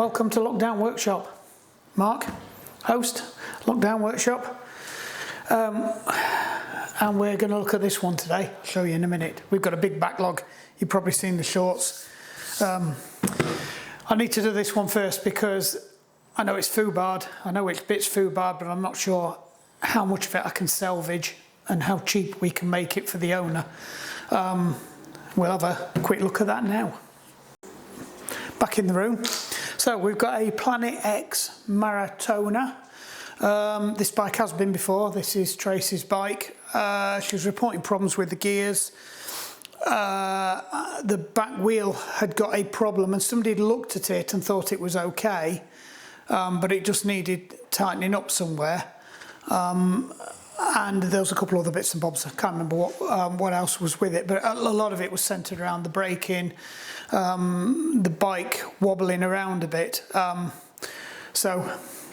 welcome to Lockdown Workshop. Mark, host, Lockdown Workshop. And we're going to look at this one today. I'll show you in a minute. We've got a big backlog. You've probably seen the shorts. I need to do this one first because I know it's foobarred. I know which bit's foobarred, but I'm not sure how much of it I can salvage and how cheap we can make it for the owner. We'll have a quick look at that now. Back in the room. So we've got a Planet X Maratona. This bike has been before. This is Tracy's bike. She was reporting problems with the gears. The back wheel had got a problem and somebody had looked at it and thought it was okay, but it just needed tightening up somewhere. And there was a couple other bits and bobs. I can't remember what else was with it, but a lot of it was centered around the braking, the bike wobbling around a bit. So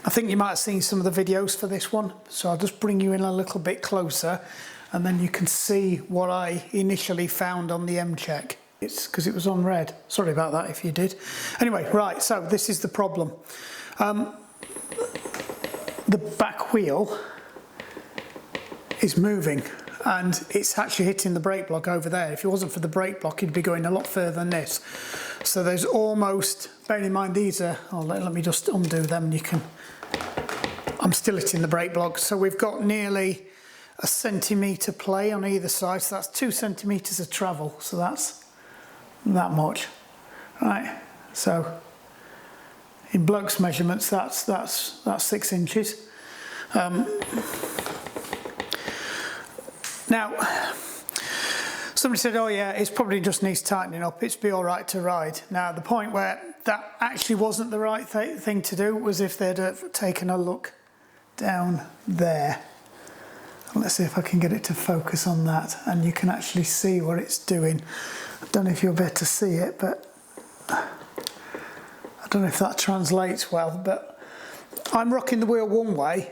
I think you might have seen some of the videos for this one, so I'll just bring you in a little bit closer and then you can see what I initially found on the M-check. It's because it was on red. Sorry about that if you did. Anyway, right, so this is the problem. The back wheel is moving and it's actually hitting the brake block over there. If it wasn't for the brake block, it'd be going a lot further than this. So there's almost, bearing in mind these are, let me just undo them and you can, I'm still hitting the brake block. So we've got nearly a centimetre play on either side. So that's 2 centimetres of travel. So that's that much, right? So in bloke's measurements, that's 6 inches. Now, somebody said, oh yeah, it probably just needs tightening up, it's be all right to ride. Now, the point where that actually wasn't the right thing to do was if they'd have taken a look down there. Let's see if I can get it to focus on that and you can actually see what it's doing. I don't know if you'll be able to see it, but I don't know if that translates well, but I'm rocking the wheel one way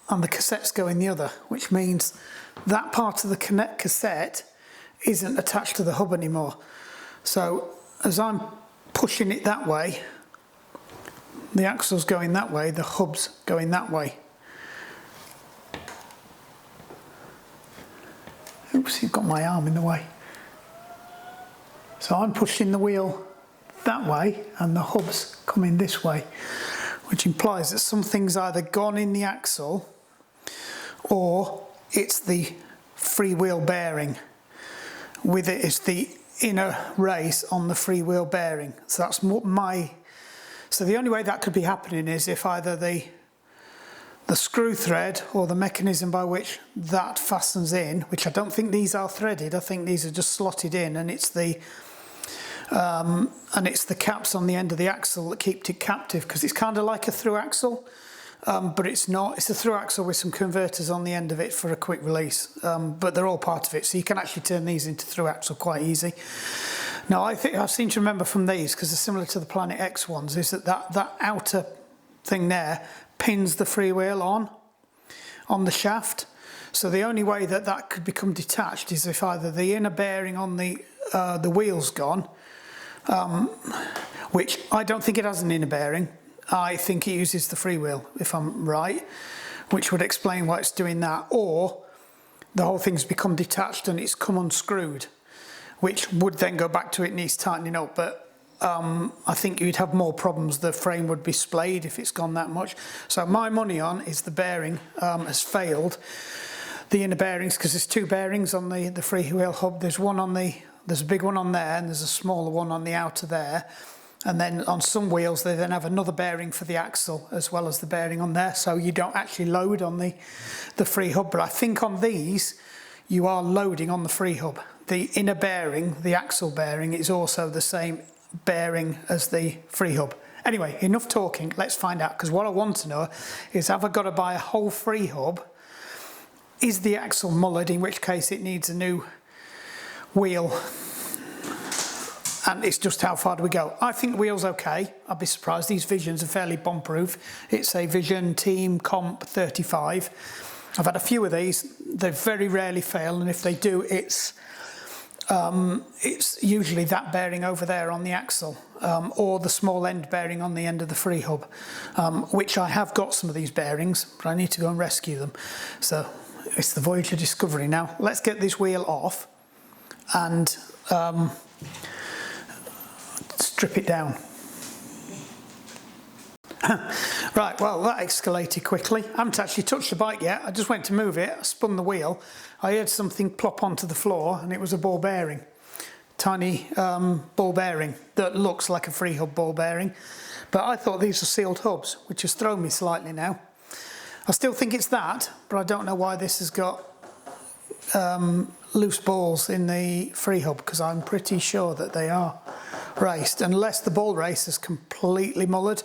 and the cassette's going the other, which means that part of the cassette isn't attached to the hub anymore. So as I'm pushing it that way, the axle's going that way, the hub's going that way. Oops, you've got my arm in the way. So I'm pushing the wheel that way and the hub's coming this way, which implies that something's either gone in the axle or it's the freewheel bearing. With it is the inner race on the freewheel bearing. So that's so the only way that could be happening is if either the screw thread or the mechanism by which that fastens in, which I don't think these are threaded, I think these are just slotted in, and it's the caps on the end of the axle that keep it captive, because it's kind of like a through axle. But it's not, it's a through axle with some converters on the end of it for a quick release, but they're all part of it, so you can actually turn these into through axle quite easy. Now I seem to remember from these, because they're similar to the Planet X ones, is that outer thing there pins the freewheel on the shaft. So the only way that could become detached is if either the inner bearing on the wheel's gone, which I don't think it has an inner bearing. I think it uses the freewheel, if I'm right, which would explain why it's doing that. Or the whole thing's become detached and it's come unscrewed, which would then go back to it needs tightening up. But I think you'd have more problems. The frame would be splayed if it's gone that much. So my money on is the bearing has failed. The inner bearings, because there's 2 bearings on the freewheel hub. There's a big one on there and there's a smaller one on the outer there. And then on some wheels, they then have another bearing for the axle as well as the bearing on there. So you don't actually load on the free hub. But I think on these, you are loading on the free hub. The inner bearing, the axle bearing, is also the same bearing as the free hub. Anyway, enough talking. Let's find out. Because what I want to know is, have I got to buy a whole free hub? Is the axle mullered, in which case it needs a new wheel? And it's just how far do we go? I think the wheel's okay. I'd be surprised. These Visions are fairly bomb-proof. It's a Vision Team Comp 35. I've had a few of these. They very rarely fail, and if they do, it's it's usually that bearing over there on the axle, or the small end bearing on the end of the Freehub, which I have got some of these bearings, but I need to go and rescue them. So it's the Voyager Discovery now. Let's get this wheel off and strip it down. Right, well, that escalated quickly. I haven't actually touched the bike yet. I just went to move it, I spun the wheel, I heard something plop onto the floor, and it was a ball bearing. Tiny ball bearing that looks like a Freehub ball bearing, but I thought these were sealed hubs, which has thrown me slightly now. I still think it's that, but I don't know why this has got loose balls in the Freehub, because I'm pretty sure that they are raced, unless the ball race is completely mullered.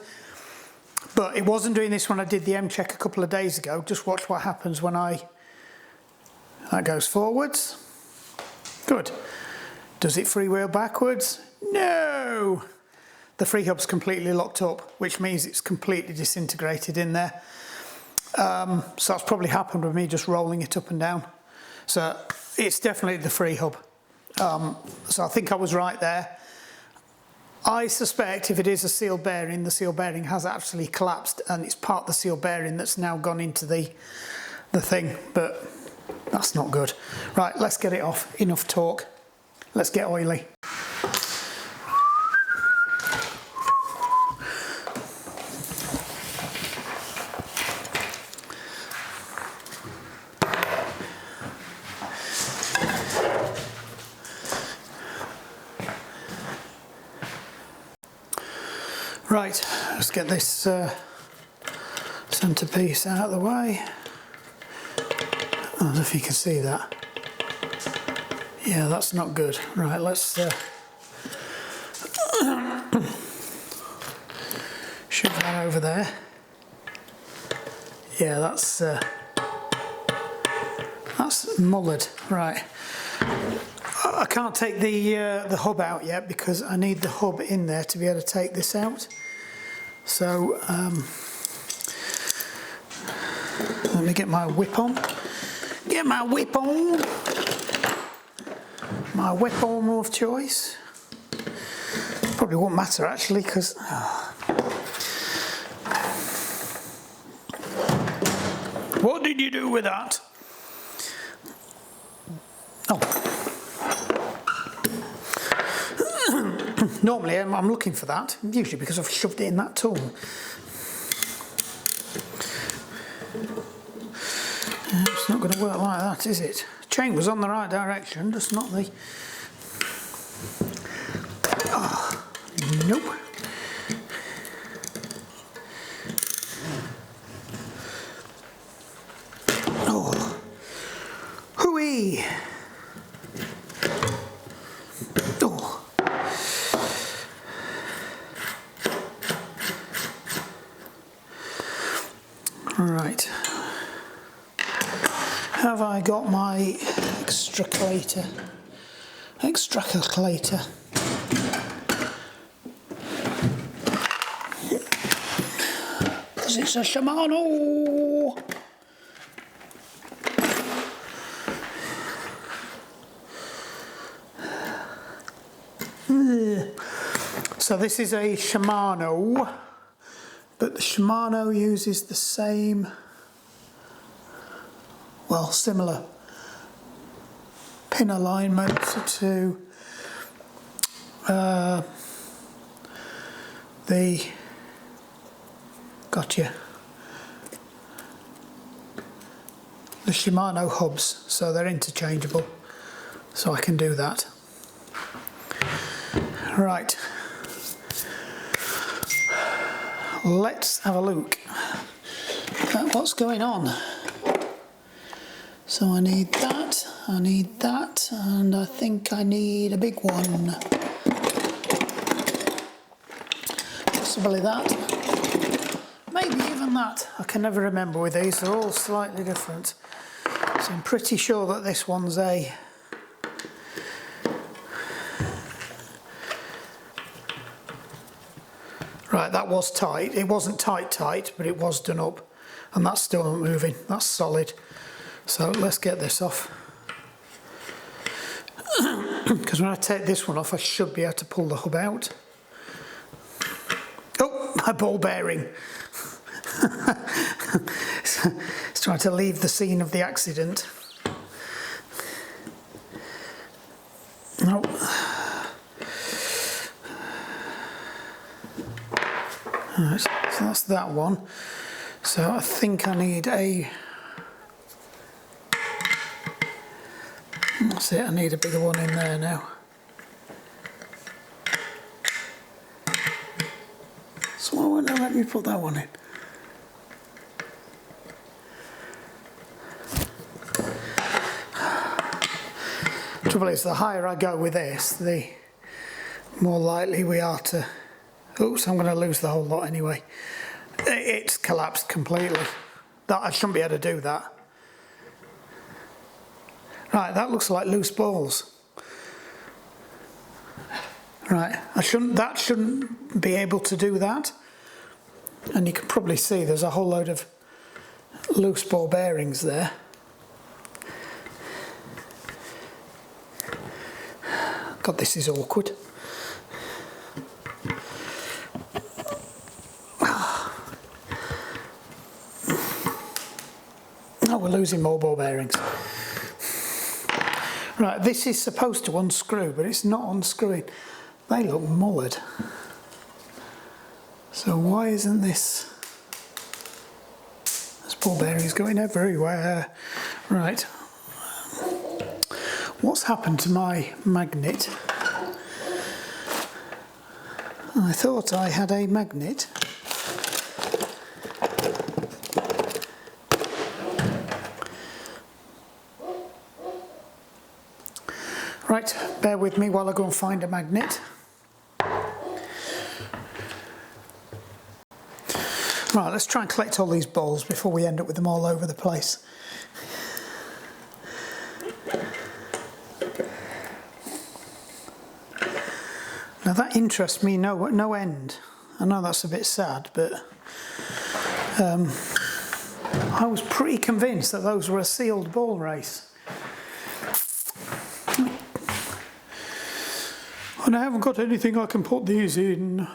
But it wasn't doing this when I did the M-check a couple of days ago. Just watch what happens when that goes forwards. Good. Does it freewheel backwards? No! The Freehub's completely locked up, which means it's completely disintegrated in there. So that's probably happened with me just rolling it up and down. So it's definitely the Freehub. So I think I was right there. I suspect if it is a seal bearing, the seal bearing has actually collapsed and it's part of the seal bearing that's now gone into the thing, but that's not good. Right, let's get it off. Enough talk. Let's get oily. Right, let's get this centerpiece out of the way. I don't know if you can see that. Yeah, that's not good. Right, let's shove that over there. Yeah, that's mullered. Right. I can't take the hub out yet because I need the hub in there to be able to take this out. So let me get my whip on. Get my whip on. My whip on of choice. Probably won't matter actually because. What did you do with that? Oh. Normally I'm looking for that, usually because I've shoved it in that tool. It's not going to work like that, is it? Chain was on the right direction, just not the... Oh, nope. Oh. Hooey! Oh. Right. Have I got my extraculator? Because it's a Shimano. So this is a Shimano, but the Shimano uses the same, well, similar pin alignment to the Shimano hubs, so they're interchangeable, so I can do that. Right, let's have a look at what's going on. So I need that, and I think I need a big one. Possibly that, maybe even that. I can never remember with these, they're all slightly different. So I'm pretty sure that this one's a... Right, that was tight. It wasn't tight, but it was done up. And that's still not moving, that's solid. So let's get this off. because when I take this one off I should be able to pull the hub out. Oh, my ball bearing. It's trying to leave the scene of the accident. No. Right, so that's that one. So I think I need a... That's it, I need a bigger one in there now. So why won't they let me put that one in? Trouble is, the higher I go with this, the more likely we are to... Oops, I'm going to lose the whole lot anyway. It's collapsed completely. I shouldn't be able to do that. Right, that looks like loose balls. Right, that shouldn't be able to do that. And you can probably see there's a whole load of loose ball bearings there. God, this is awkward. Oh, we're losing more ball bearings. Right, this is supposed to unscrew, but it's not unscrewing. They look mullered. So why isn't this... There's ball bearings going everywhere. Right. What's happened to my magnet? I thought I had a magnet. Right, bear with me while I go and find a magnet. Right, let's try and collect all these balls before we end up with them all over the place. Now that interests me no end. I know that's a bit sad, but I was pretty convinced that those were a sealed ball race. And I haven't got anything I can put these in.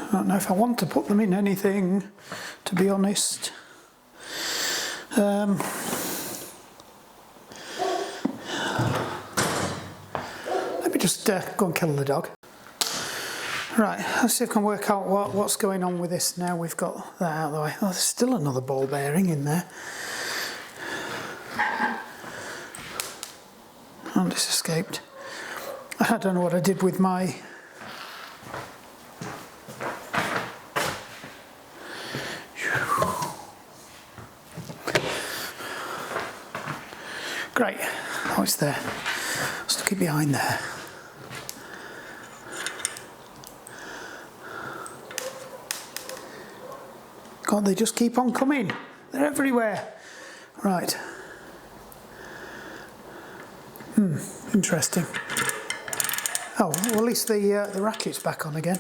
I don't know if I want to put them in anything, to be honest. Let me just go and kill the dog. Right, let's see if I can work out what's going on with this now we've got that out of the way. Oh, there's still another ball bearing in there. Oh, this escaped. I don't know what I did with my... Great. Oh, it's there. Stuck it behind there. God, they just keep on coming. They're everywhere. Right. Interesting. Oh, well, at least the racket's back on again.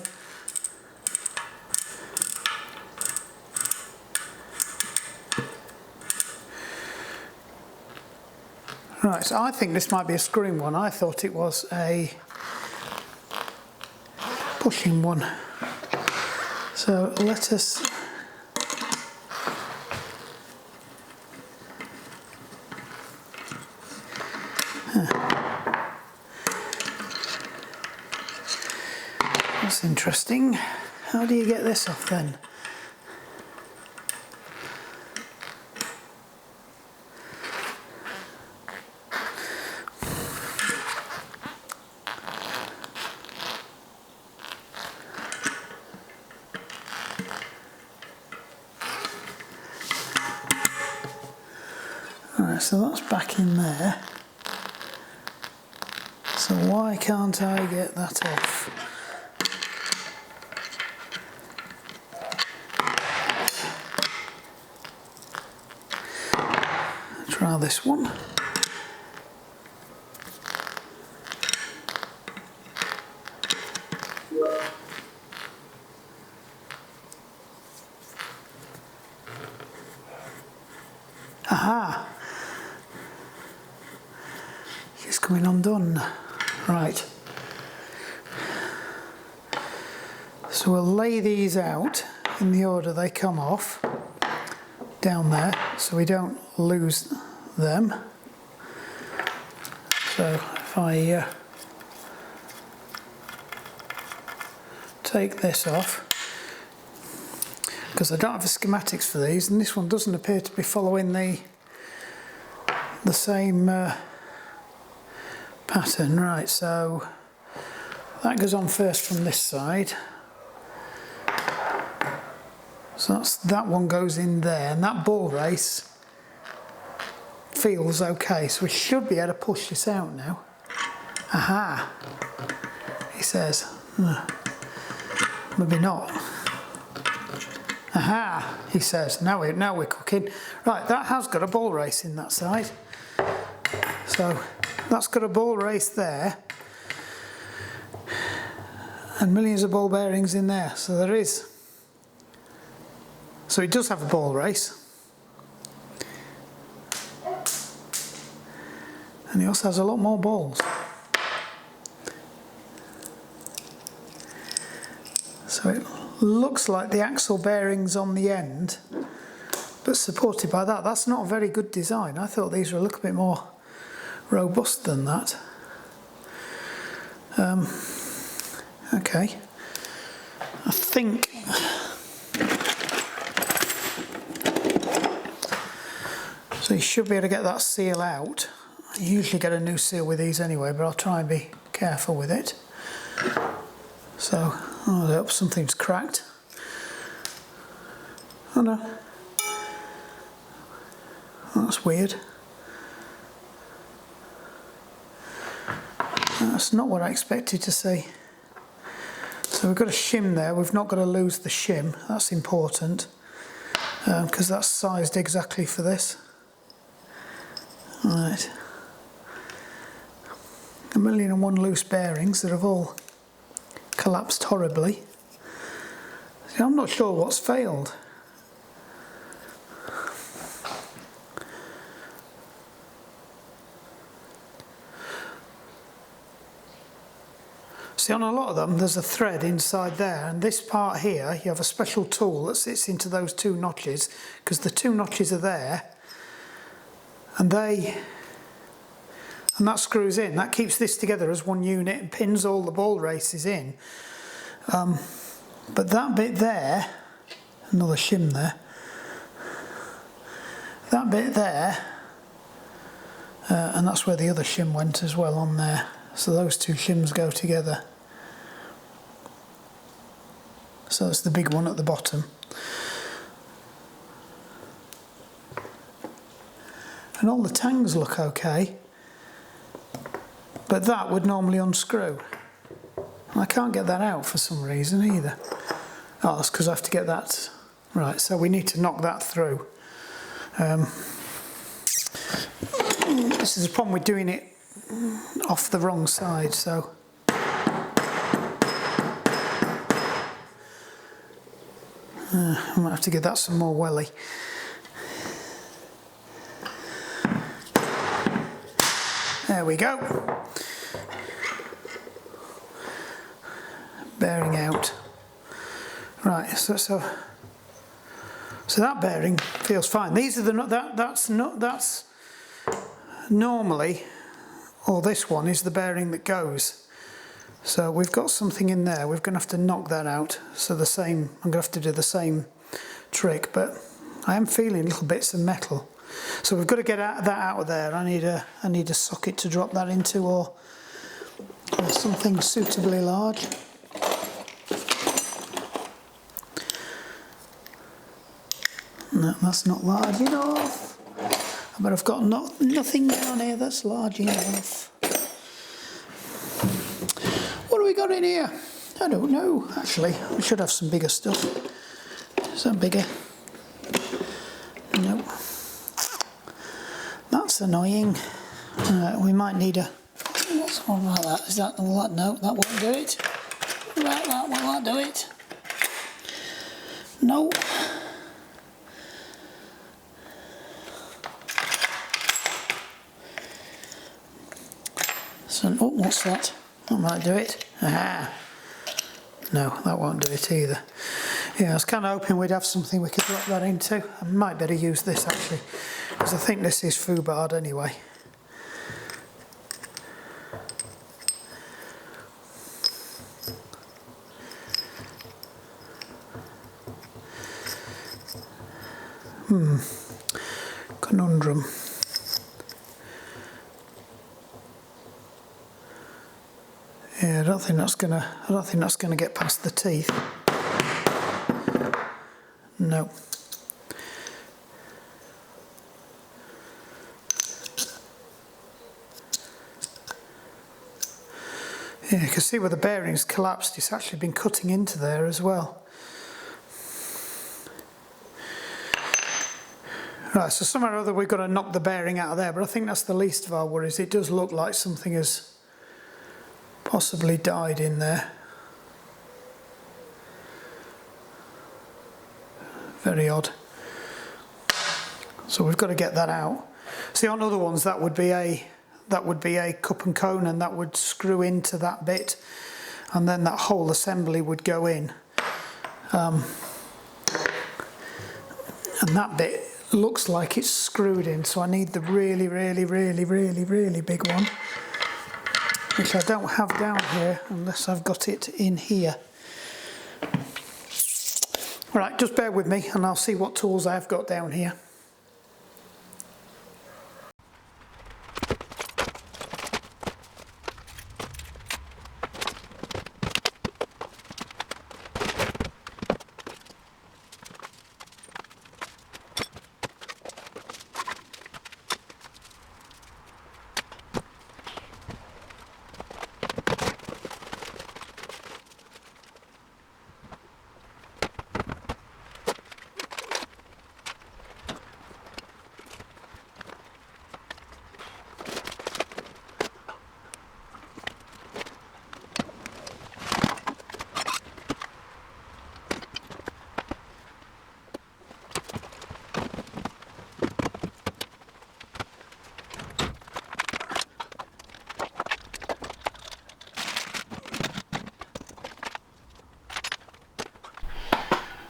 Right, so I think this might be a screwing one. I thought it was a pushing one. So let us... That's interesting. How do you get this off then? Alright, so that's back in there. So why can't I get that off? Try this one. Aha! coming undone. Right. So we'll lay these out in the order they come off, down there, so we don't lose them. So if I take this off, because I don't have the schematics for these, and this one doesn't appear to be following the same pattern. Right, so that goes on first from this side. So that one goes in there, and that ball race feels okay, so we should be able to push this out now. Aha, he says. Maybe not. Aha, he says. Now we're cooking. Right, that has got a ball race in that side. So that's got a ball race there, and millions of ball bearings in there. So there is. So it does have a ball race. And he also has a lot more balls. So it looks like the axle bearings on the end, but supported by that. That's not a very good design. I thought these were a little bit more robust than that. Okay. I think so you should be able to get that seal out. I usually get a new seal with these anyway, but I'll try and be careful with it. So, oh, I hope something's cracked. Oh no. That's weird. That's not what I expected to see. So we've got a shim there. We've not got to lose the shim. That's important, because that's sized exactly for this. Right. 1,000,001 loose bearings that have all collapsed horribly. See, I'm not sure what's failed. See, on a lot of them there's a thread inside there, and this part here you have a special tool that sits into those two notches, because the two notches are there, and that screws in. That keeps this together as one unit and pins all the ball races in. But that bit there, another shim there, that bit there, and that's where the other shim went as well on there. So those two shims go together. So it's the big one at the bottom. And all the tangs look okay, but that would normally unscrew. And I can't get that out for some reason either. Oh, that's because I have to get that. Right, so we need to knock that through. This is a problem with doing it off the wrong side, so. I might have to give that some more welly. There we go. Bearing out. Right, so that bearing feels fine. These are that's normally, or this one is the bearing that goes. So we've got something in there. We're going to have to knock that out. So I'm going to have to do the same trick, but I am feeling little bits of metal. So we've got to get that out of there. I need a socket to drop that into, or something suitably large. No, that's not large enough. But I've got nothing down here that's large enough. What have we got in here? I don't know, actually. We should have some bigger stuff. Is that bigger? No. That's annoying. We might need a... What's one like that? Is that... Will that... No, that won't do it. Right, that will not do it. No. So, oh, what's that? That might do it. Ah, no, that won't do it either. Yeah, I was kind of hoping we'd have something we could drop that into. I might better use this actually, because I think this is foobarred anyway. Conundrum. Yeah, I don't think that's gonna get past the teeth. No. Yeah, you can see where the bearing's collapsed. It's actually been cutting into there as well. Right, so somehow or other we've got to knock the bearing out of there, but I think that's the least of our worries. It does look like something has possibly died in there. Very odd. So we've got to get that out. See, on other ones that would be a cup and cone, and that would screw into that bit, and then that whole assembly would go in. And that bit looks like it's screwed in, so I need the really big one, which I don't have down here unless I've got it in here. Right, just bear with me and I'll see what tools I've got down here.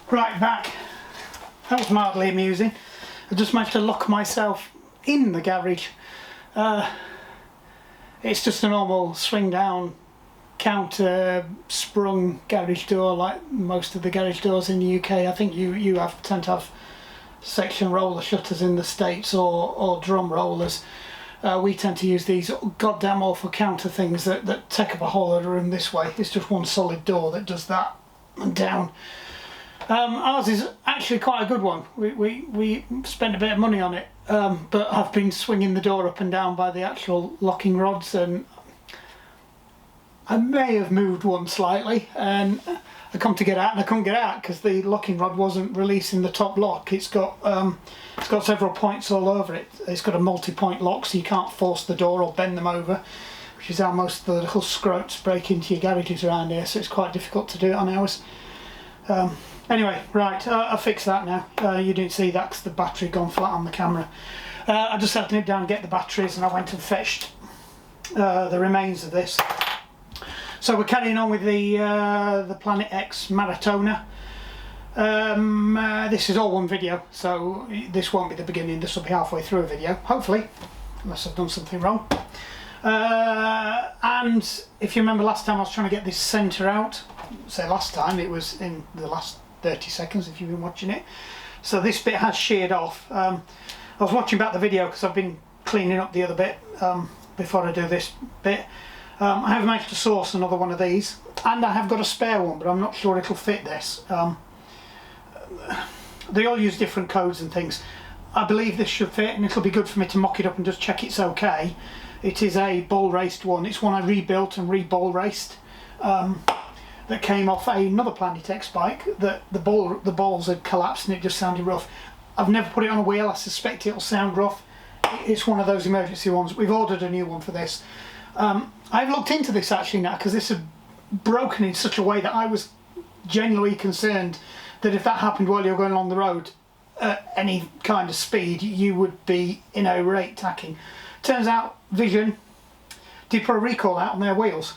Right, back. That was mildly amusing. I just managed to lock myself in the garage. It's just a normal swing down counter sprung garage door, like most of the garage doors in the UK. I think you tend to have section roller shutters in the States, or drum rollers. We tend to use these goddamn awful counter things that take up a whole other room this way. It's just one solid door that does that and down. Ours is actually quite a good one. We spent a bit of money on it, but I've been swinging the door up and down by the actual locking rods, and I may have moved one slightly, and I come to get out and I couldn't get out because the locking rod wasn't releasing the top lock. It's got several points all over it. It's got a multi-point lock, so you can't force the door or bend them over, which is how most of the little scroats break into your garages around here, so it's quite difficult to do it on ours. Anyway, right, I fixed that now. You didn't see that because the battery had gone flat on the camera. I just had to nip down and get the batteries, and I went and fetched the remains of this. So we're carrying on with the Planet X Maratona. This is all one video, so this won't be the beginning, this will be halfway through a video, hopefully, unless I've done something wrong. And if you remember last time I was trying to get this centre out, say last time, it was in the last 30 seconds if you've been watching it. So this bit has sheared off. I was watching back the video because I've been cleaning up the other bit before I do this bit. I have managed to source another one of these, and I have got a spare one, but I'm not sure it'll fit this. They all use different codes and things. I believe this should fit, and it'll be good for me to mock it up and just check it's okay. It is a ball raced one. It's one I rebuilt and re-ball raced. That came off another Planet X bike that the balls had collapsed and it just sounded rough. I've never put it on a wheel. I suspect it'll sound rough. It's one of those emergency ones. We've ordered a new one for this. I've looked into this actually now, because this had broken in such a way that I was genuinely concerned that if that happened while you're going along the road at any kind of speed, you would be in a rate tacking. Turns out vision did put a recall out on their wheels,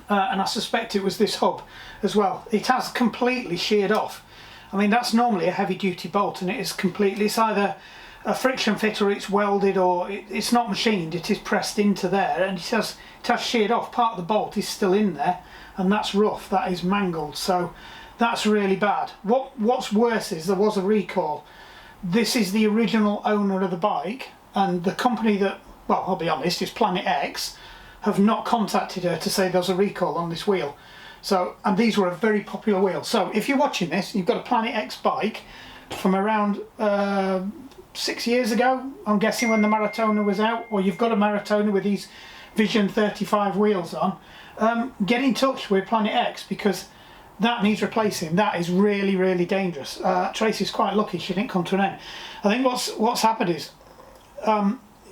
and I suspect it was this hub as well. It has completely sheared off. I mean, that's normally a heavy duty bolt, and it is completely, it's either a friction fit or it's welded, or it's not machined, it is pressed into there, and it has sheared off. Part of the bolt is still in there, and that's rough, that is mangled, so that's really bad. What's worse is there was a recall. This is the original owner of the bike, and the company that, well, I'll be honest, is Planet X, have not contacted her to say there's a recall on this wheel. So, and these were a very popular wheel. So if you're watching this, you've got a Planet X bike from around 6 years ago, I'm guessing, when the Maratona was out, or you've got a Maratona with these Vision 35 wheels on, get in touch with Planet X, because that needs replacing. That is really, really dangerous. Tracy's quite lucky she didn't come to an end. I think what's happened is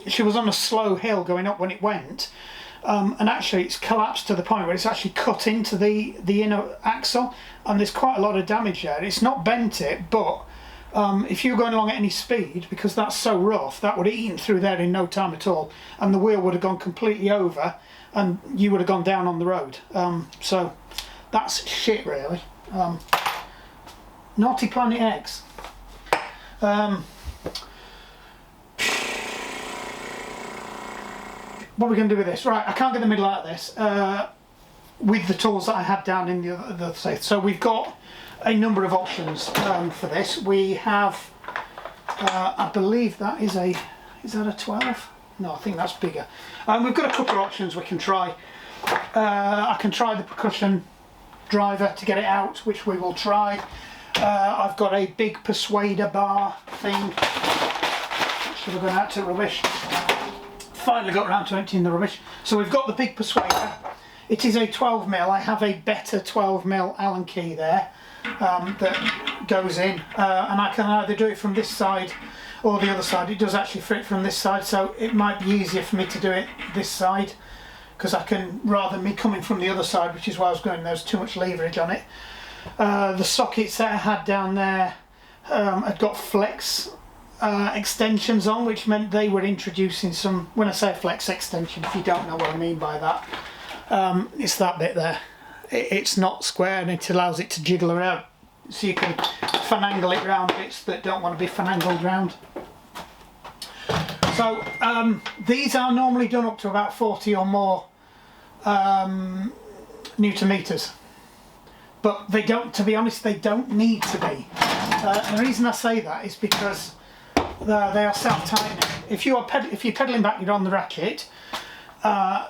she was on a slow hill going up when it went, and actually it's collapsed to the point where it's actually cut into the inner axle, and there's quite a lot of damage there. It's not bent it, but if you were going along at any speed, because that's so rough, that would have eaten through there in no time at all, and the wheel would have gone completely over, and you would have gone down on the road. So that's shit, really. Naughty Planet X. What are we going to do with this? Right, I can't get the middle out of this with the tools that I had down in the other safe. So we've got a number of options for this. We have, I believe that is that a 12? No, I think that's bigger. We've got a couple of options we can try. I can try the percussion driver to get it out, which we will try. I've got a big persuader bar thing. Should have gone out to rubbish. Finally got around to emptying the rubbish. So we've got the big persuader. It is a 12mm. I have a better 12mm Allen key there that goes in, and I can either do it from this side or the other side. It does actually fit from this side, so it might be easier for me to do it this side, because I can, rather than me coming from the other side, which is why I was going, there's too much leverage on it. The sockets that I had down there had got flex extensions on, which meant they were introducing some, when I say flex extension, if you don't know what I mean by that, it's that bit there. It's not square, and it allows it to jiggle around, so you can finagle it round bits that don't want to be finangled round. So these are normally done up to about 40 or more Newton meters, but they don't, to be honest, they don't need to be. And the reason I say that is because they are self-tightening. If you're pedaling back, you're on the ratchet,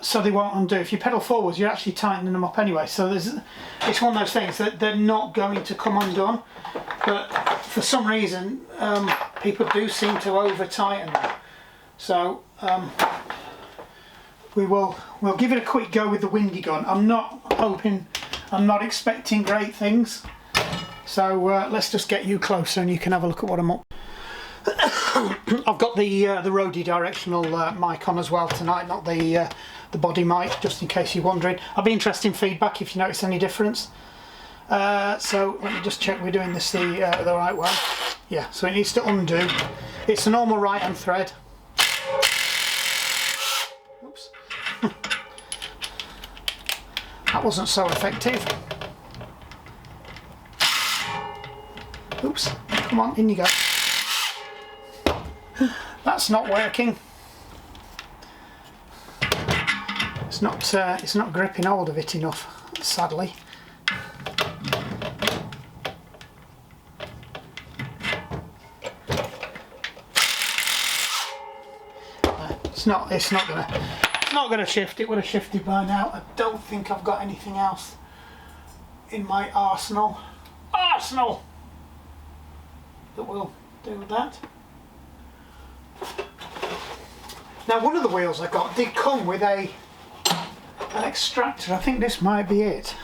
so they won't undo. If you pedal forwards, you're actually tightening them up anyway. So it's one of those things that they're not going to come undone. But for some reason, people do seem to over-tighten them. So we'll give it a quick go with the windy gun. I'm not expecting great things. So let's just get you closer and you can have a look at what I'm up. I've got the roadie directional mic on as well tonight, not the body mic, just in case you're wondering. I'll be interested in feedback if you notice any difference. So let me just check we're doing this the right way. Yeah, so it needs to undo. It's a normal right hand thread. Oops. That wasn't so effective. Oops, come on, in you go. That's not working. It's not gripping hold of it enough, sadly. It's not gonna shift. It would have shifted by now. I don't think I've got anything else in my arsenal that will do that. Now, one of the wheels I got did come with an extractor. I think this might be it.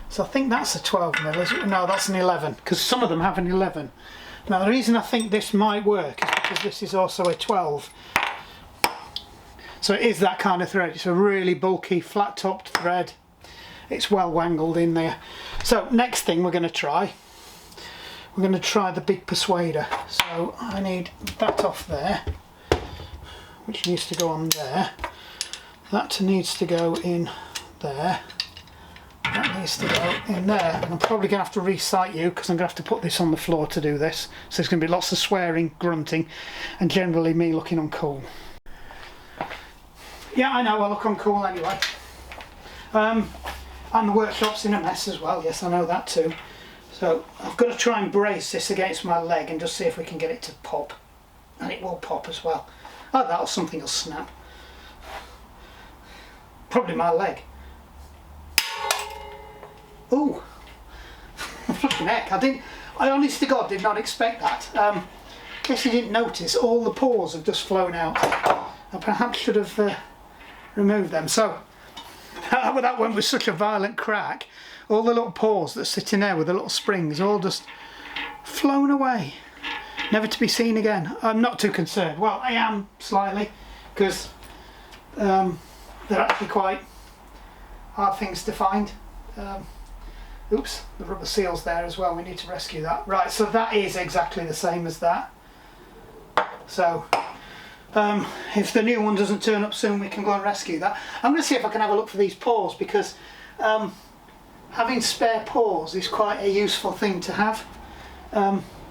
So I think that's a 12mm. No, that's an 11, because some of them have an 11. Now, the reason I think this might work is because this is also a 12. So it is that kind of thread. It's a really bulky, flat-topped thread. It's well wangled in there. So next thing we're going to try the big persuader. So I need that off there, which needs to go on there. That needs to go in there. That needs to go in there. And I'm probably going to have to re-sight you because I'm going to have to put this on the floor to do this. So there's going to be lots of swearing, grunting, and generally me looking uncool. Yeah, I know, I look uncool anyway. And the workshop's in a mess as well, yes, I know that too. So I've got to try and brace this against my leg and just see if we can get it to pop. And it will pop as well. Oh, that'll, something will snap. Probably my leg. Ooh. Flipping heck, I honest to God did not expect that. Guess you didn't notice, all the pores have just flown out. I perhaps should have removed them. So, that went with such a violent crack. All the little pores that sit in there with the little springs all just flown away. Never to be seen again. I'm not too concerned. Well, I am slightly, because they're actually quite hard things to find. Oops, the rubber seal's there as well. We need to rescue that. Right, so that is exactly the same as that. So, if the new one doesn't turn up soon, we can go and rescue that. I'm going to see if I can have a look for these pores, because having spare pores is quite a useful thing to have.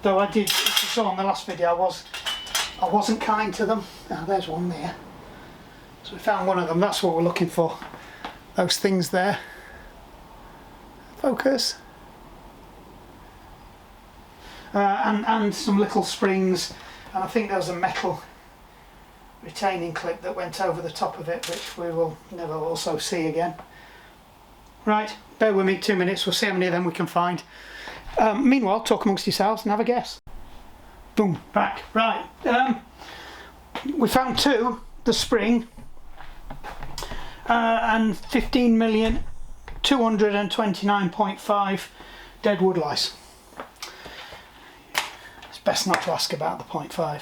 Though I did, as you saw in the last video, I wasn't kind to them. Oh, there's one there. So we found one of them. That's what we're looking for. Those things there. Focus. And some little springs, and I think there was a metal retaining clip that went over the top of it, which we will never also see again. Right, bear with me 2 minutes, we'll see how many of them we can find. Meanwhile, talk amongst yourselves and have a guess. Boom, back. Right, we found two, the spring, and 15,229.5 dead wood lice. It's best not to ask about the 0.5.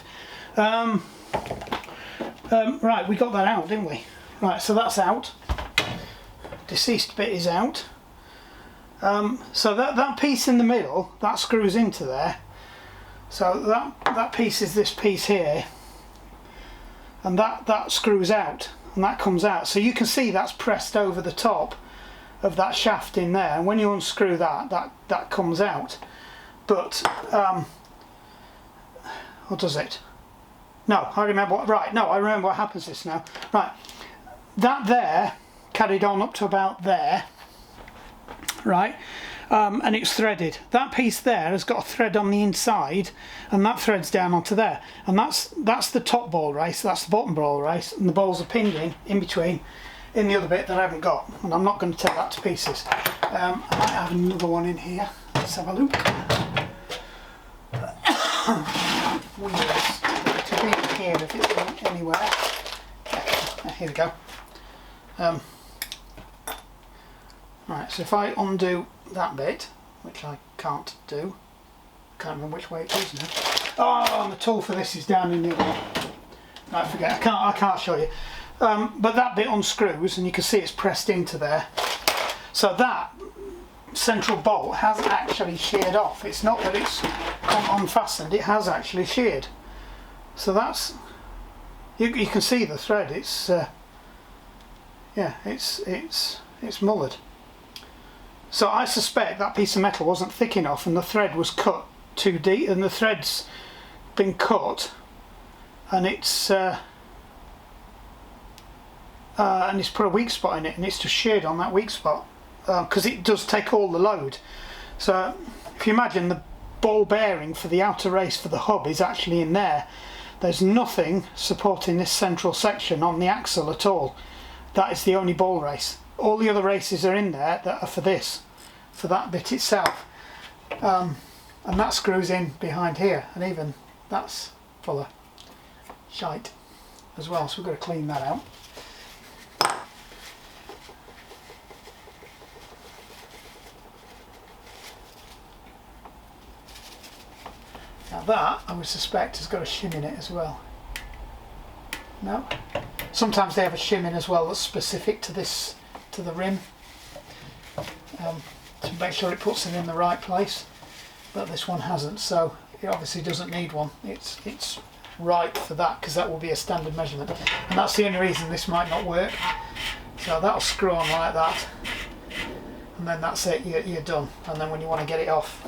Right, we got that out, didn't we? Right, so that's out. Deceased bit is out. So that piece in the middle, that screws into there. So that piece is this piece here, and that screws out, and that comes out. So you can see that's pressed over the top of that shaft in there, and when you unscrew that comes out. But or does it? No, I remember what, right, no, I remember what happens this now. Right, that there carried on up to about there, right, and it's threaded. That piece there has got a thread on the inside, and that threads down onto there, and that's the top ball race, that's the bottom ball race, and the balls are pinned in between in the other bit that I haven't got, and I'm not going to take that to pieces. I might have another one in here. Let's have a look. Wheels. To be here if it's anywhere. Here we go. Right, so if I undo that bit, which I can't do, can't remember which way it is now. Oh, and the tool for this is down in the other one. I forget. I can't show you. But that bit unscrews, and you can see it's pressed into there. So that central bolt has actually sheared off. It's not that it's unfastened; it has actually sheared. So that's, you can see the thread. It's yeah, it's mullered. So I suspect that piece of metal wasn't thick enough, and the thread was cut too deep, and the thread's been cut, and it's put a weak spot in it, and it's just sheared on that weak spot, because it does take all the load. So if you imagine the ball bearing for the outer race for the hub is actually in there. There's nothing supporting this central section on the axle at all. That is the only ball race. All the other races are in there that are for this, for that bit itself, and that screws in behind here, and even that's full of shite as well, so we've got to clean that out. Now that, I would suspect, has got a shim in it as well. No? Sometimes they have a shim in as well that's specific to this, to the rim, to make sure it puts it in the right place, but this one hasn't, so it obviously doesn't need one. It's right for that, because that will be a standard measurement, and that's the only reason this might not work. So that'll screw on like that, and then that's it, you're done. And then when you want to get it off,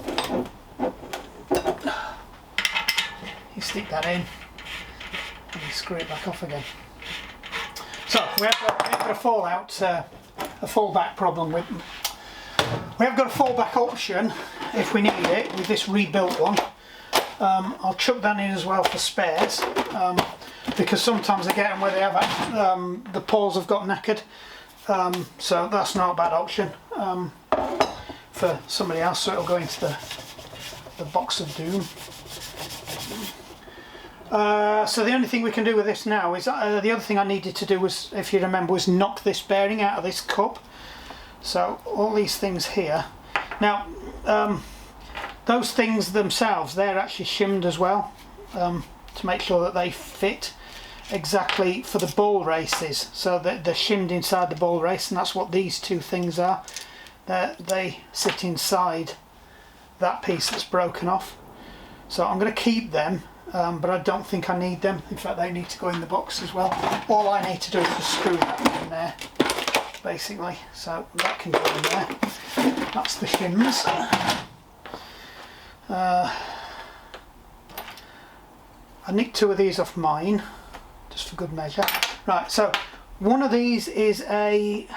you stick that in and you screw it back off again. So we have got a fallback problem with. We have got a fallback option if we need it with this rebuilt one. I'll chuck that in as well for spares, because sometimes I get them where they have the paws have got knackered, so that's not a bad option for somebody else. So it'll go into the box of doom. So the only thing we can do with this now is the other thing I needed to do was, if you remember, was knock this bearing out of this cup. So all these things here. Now those things themselves, they're actually shimmed as well, to make sure that they fit exactly for the ball races. So they're shimmed inside the ball race, and that's what these two things are. They sit inside that piece that's broken off. So I'm going to keep them, but I don't think I need them. In fact, they need to go in the box as well. All I need to do is just screw that in there, basically. So that can go in there. That's the shims. I nicked two of these off mine, just for good measure. Right, so one of these is a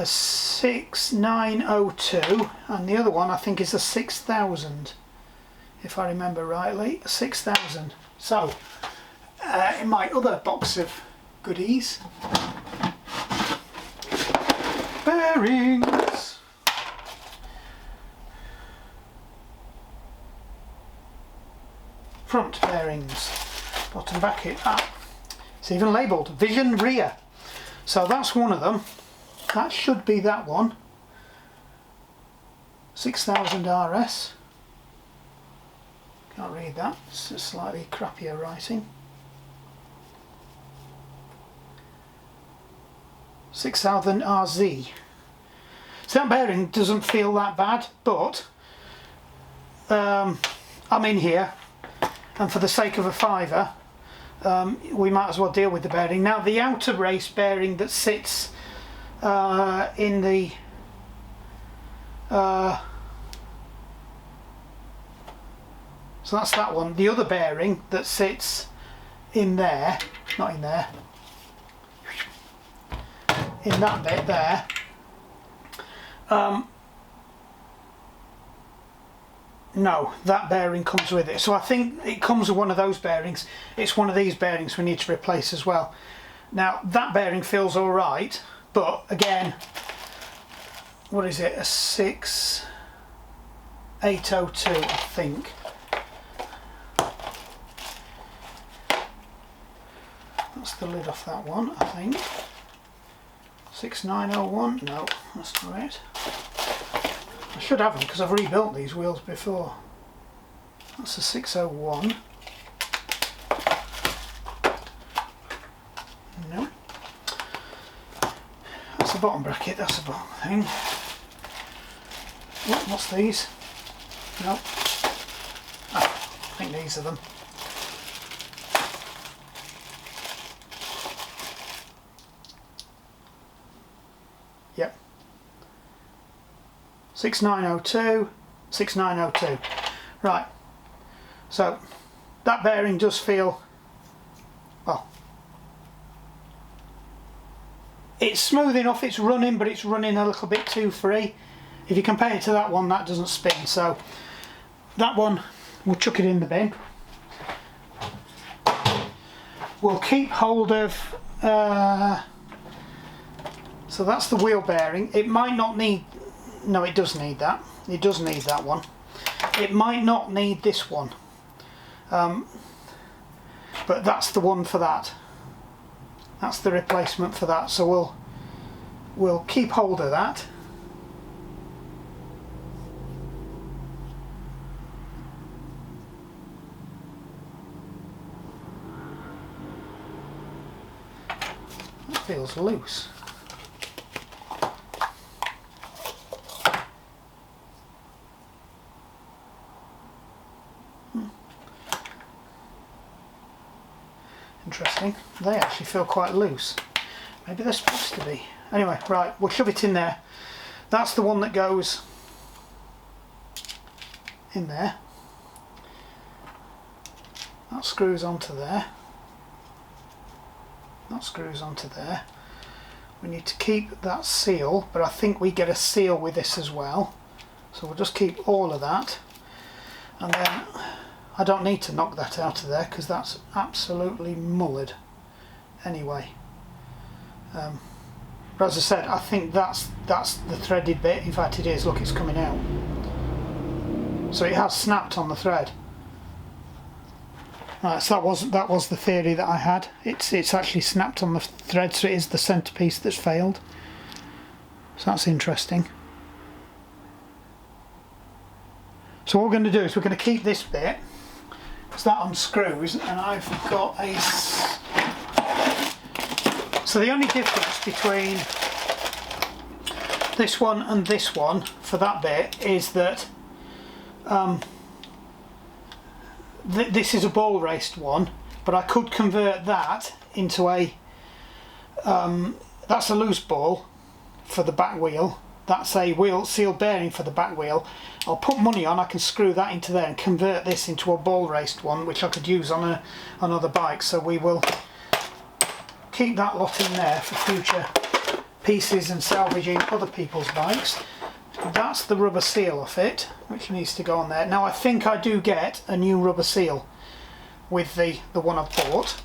6902, and the other one I think is a 6000, if I remember rightly, 6000. So in my other box of goodies, bearings. Front bearings, bottom back it. It's even labelled Vision Rear. So that's one of them. That should be that one. 6000 RS. Can't read that. It's a slightly crappier writing. 6000 RZ. So that bearing doesn't feel that bad, but I'm in here, and for the sake of a fiver, we might as well deal with the bearing. Now the outer race bearing that sits in the so that's that one. The other bearing that sits in there, not in there, in that bit there, no, that bearing comes with it. So I think it comes with one of those bearings. It's one of these bearings we need to replace as well. Now that bearing feels alright, but again, what is it, a 6802 I think. That's the lid off that one, I think. 6901, no, that's not it. I should have them because I've rebuilt these wheels before. That's a 601. No. That's a bottom bracket, that's a bottom thing. What's these? No. I think these are them. Yep. 6902, 6902. Right. So that bearing does feel, well, it's smooth enough, it's running, but it's running a little bit too free. If you compare it to that one, that doesn't spin. So that one, we'll chuck it in the bin. We'll keep hold of so that's the wheel bearing. It might not need, no, it does need that. It does need that one. It might not need this one, but that's the one for that. That's the replacement for that. So we'll keep hold of that. That feels loose. Interesting. They actually feel quite loose. Maybe they're supposed to be. Anyway, right, we'll shove it in there. That's the one that goes in there. That screws onto there. That screws onto there. We need to keep that seal, but I think we get a seal with this as well. So we'll just keep all of that. And then I don't need to knock that out of there because that's absolutely mullered anyway. But as I said, I think that's the threaded bit. In fact it is, look, it's coming out. So it has snapped on the thread. Right, so that was the theory that I had. It's actually snapped on the thread, so it is the centrepiece that's failed. So that's interesting. So what we're going to do is we're going to keep this bit, because that unscrews, and I've got a... So the only difference between this one and this one for that bit is that this is a ball raced one, but I could convert that into a that's a loose ball for the back wheel, that's a wheel seal bearing for the back wheel. I'll put money on I can screw that into there and convert this into a ball raced one, which I could use on another bike. So we will keep that lot in there for future pieces and salvaging other people's bikes. That's the rubber seal off it, which needs to go on there. Now I think I do get a new rubber seal with the one I've bought.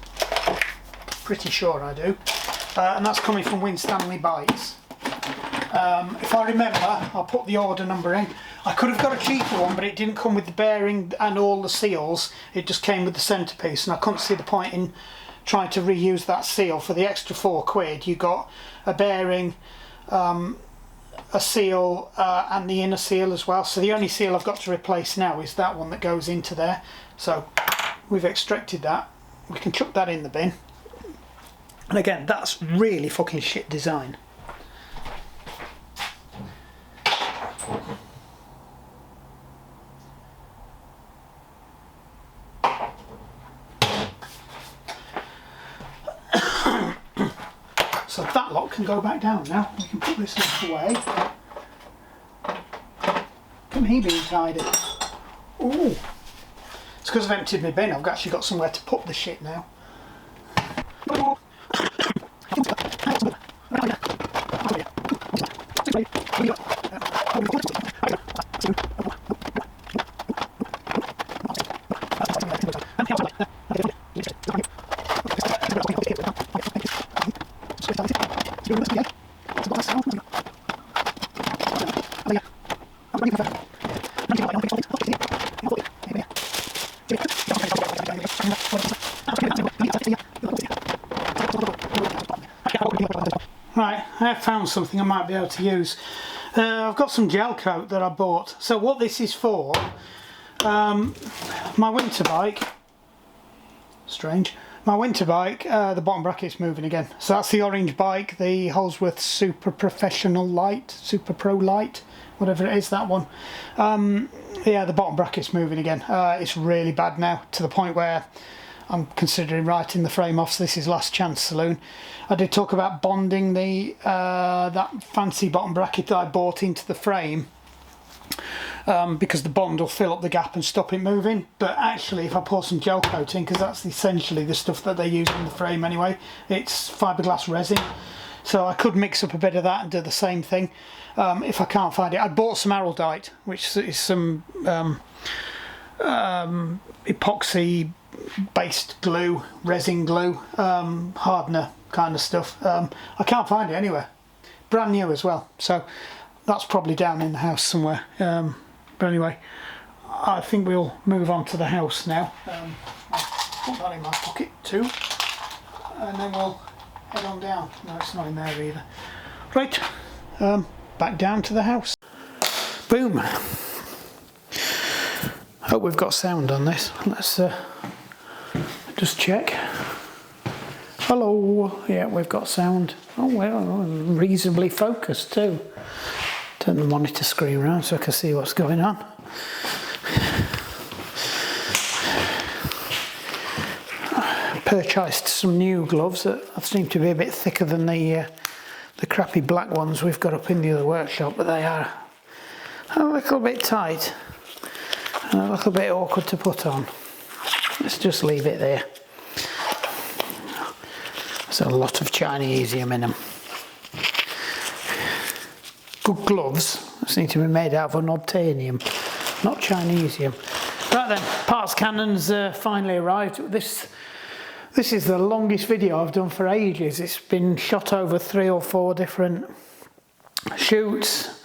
Pretty sure I do. And that's coming from Winstanley Bikes. If I remember, I'll put the order number in. I could have got a cheaper one, but it didn't come with the bearing and all the seals. It just came with the centrepiece, and I couldn't see the point in trying to reuse that seal. For the extra £4 you got a bearing, a seal and the inner seal as well. So the only seal I've got to replace now is that one that goes into there. So we've extracted that. We can chuck that in the bin. And again, that's really fucking shit design. So that lot can go back down now. We can put this lot away. Come here being tidy. Ooh. It's because I've emptied my bin. I've actually got somewhere to put the shit now. Right, I have found something I might be able to use. I've got some gel coat that I bought. So what this is for, my winter bike, strange, my winter bike, the bottom bracket's moving again. So that's the orange bike, the Holsworth Super Professional Light, Super Pro Light, whatever it is, that one. Yeah, the bottom bracket's moving again. It's really bad now, to the point where I'm considering writing the frame off. So this is last chance saloon. I did talk about bonding the that fancy bottom bracket that I bought into the frame, because the bond will fill up the gap and stop it moving. But actually, if I pour some gel coat in, because that's essentially the stuff that they use in the frame anyway, it's fiberglass resin. So I could mix up a bit of that and do the same thing if I can't find it. I bought some Araldite, which is some epoxy based glue, resin glue, hardener kind of stuff. I can't find it anywhere. Brand new as well, so that's probably down in the house somewhere. But anyway, I think we'll move on to the house now. I'll put that in my pocket too, and then we'll head on down. No, it's not in there either. Right, back down to the house. Boom. Hope we've got sound on this. Let's just check. Hello. Yeah, we've got sound. Oh well, reasonably focused too. Turn the monitor screen around so I can see what's going on. purchased some new gloves that seem to be a bit thicker than the crappy black ones we've got up in the other workshop, but they are a little bit tight and a little bit awkward to put on. Let's just leave it there. There's a lot of Chinesium in them. Good gloves seem to be made out of unobtainium, not Chinesium. Right then, parts cannons finally arrived. This is the longest video I've done for ages. It's been shot over 3 or 4 different shoots.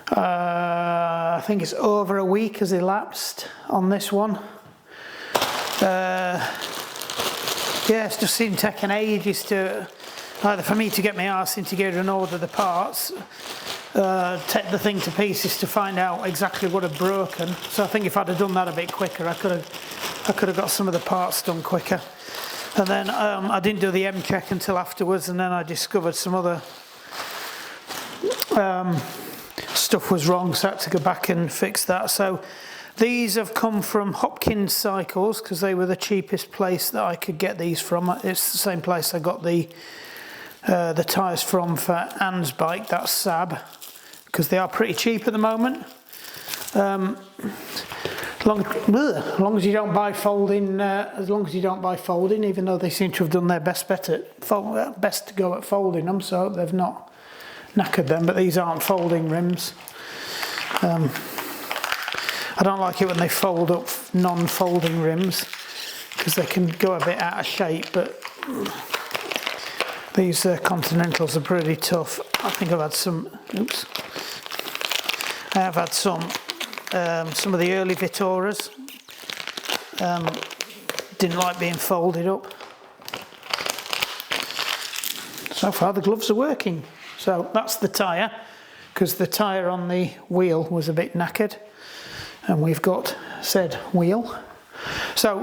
I think it's over a week has elapsed on this one. Yeah, it's just been taking ages to either for me to get my arse in together and order the parts, take the thing to pieces to find out exactly what had broken. So I think if I'd have done that a bit quicker, I could have got some of the parts done quicker. And then I didn't do the M check until afterwards, and then I discovered some other stuff was wrong, so I had to go back and fix that. So these have come from Hopkins Cycles because they were the cheapest place that I could get these from. It's the same place I got the tyres from for Anne's bike. That's Sab, because they are pretty cheap at the moment. As long as you don't buy folding, even though they seem to have done their best to go at folding them, so they've not knackered them. But these aren't folding rims. I don't like it when they fold up non-folding rims because they can go a bit out of shape, but these Continentals are pretty tough. I think I've had some, I have had some of the early Vittoras. Didn't like being folded up. So far the gloves are working. So that's the tyre, because the tyre on the wheel was a bit knackered. And we've got said wheel. So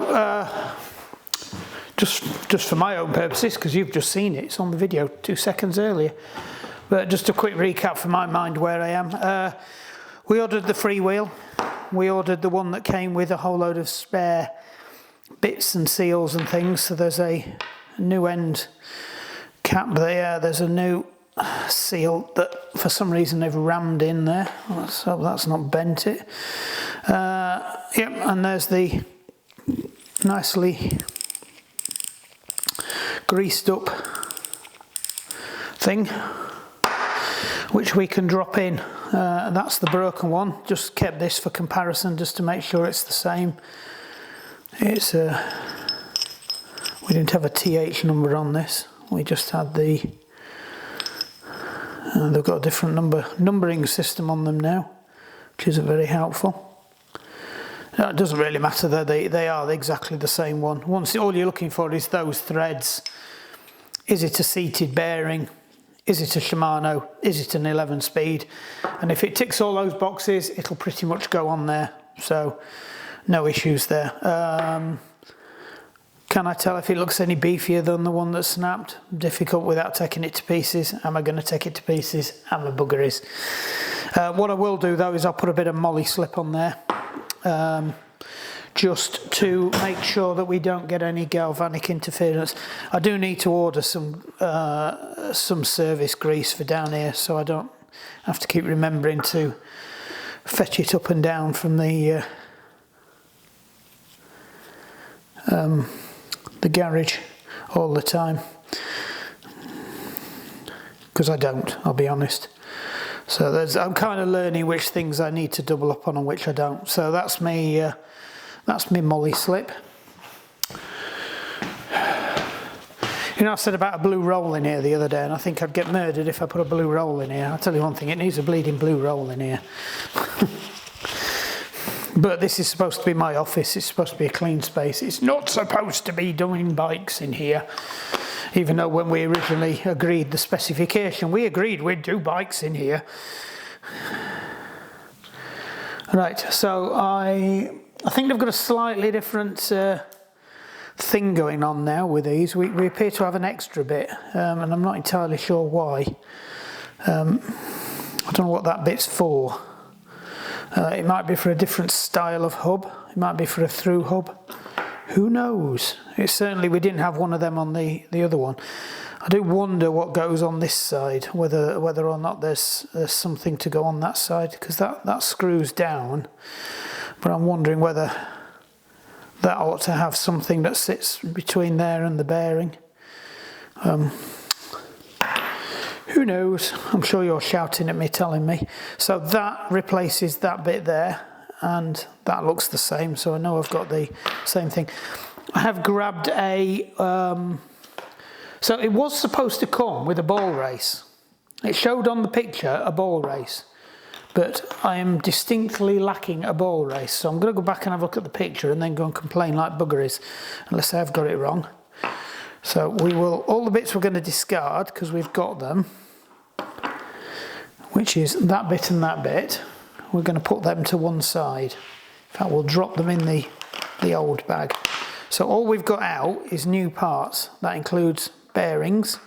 just for my own purposes, because you've just seen it, it's on the video 2 seconds earlier. But just a quick recap for my mind where I am. We ordered the freewheel. We ordered the one that came with a whole load of spare bits and seals and things. So there's a new end cap there. There's a new seal that for some reason they've rammed in there. So that's not bent it. Yep, and there's the nicely greased up thing which we can drop in. That's the broken one. Just kept this for comparison just to make sure it's the same. It's we didn't have a TH number on this. We just had the they've got a different numbering system on them now, which is very helpful. It doesn't really matter though, they are exactly the same one. Once all you're looking for is those threads. Is it a seated bearing? Is it a Shimano? Is it an 11 speed? And if it ticks all those boxes, it'll pretty much go on there. So no issues there. Can I tell if it looks any beefier than the one that snapped? Difficult without taking it to pieces. Am I going to take it to pieces? Am I buggeries? What I will do though is I'll put a bit of molly slip on there. Just to make sure that we don't get any galvanic interference. I do need to order some service grease for down here, so I don't have to keep remembering to fetch it up and down from the garage all the time, because I don't, I'll be honest. So I'm kind of learning which things I need to double up on and which I don't. So that's me molly slip. You know, I said about a blue roll in here the other day, and I think I'd get murdered if I put a blue roll in here. I'll tell you one thing, it needs a bleeding blue roll in here. But this is supposed to be my office, it's supposed to be a clean space. It's not supposed to be doing bikes in here. Even though when we originally agreed the specification, we agreed we'd do bikes in here. Right, so I think they've got a slightly different thing going on now with these. We appear to have an extra bit, and I'm not entirely sure why. I don't know what that bit's for. It might be for a different style of hub. It might be for a through hub. Who knows? It certainly, we didn't have one of them on the other one. I do wonder what goes on this side, whether or not there's something to go on that side, because that screws down. But I'm wondering whether that ought to have something that sits between there and the bearing. Who knows? I'm sure you're shouting at me, telling me. So that replaces that bit there, and that looks the same, so I know I've got the same thing. I have grabbed a... so it was supposed to come with a ball race. It showed on the picture a ball race, but I am distinctly lacking a ball race. So I'm going to go back and have a look at the picture and then go and complain like buggeries, unless I've got it wrong. So we will, all the bits we're going to discard because we've got them, which is that bit and that bit. We're going to put them to one side. In fact, we'll drop them in the old bag. So all we've got out is new parts. That includes bearings,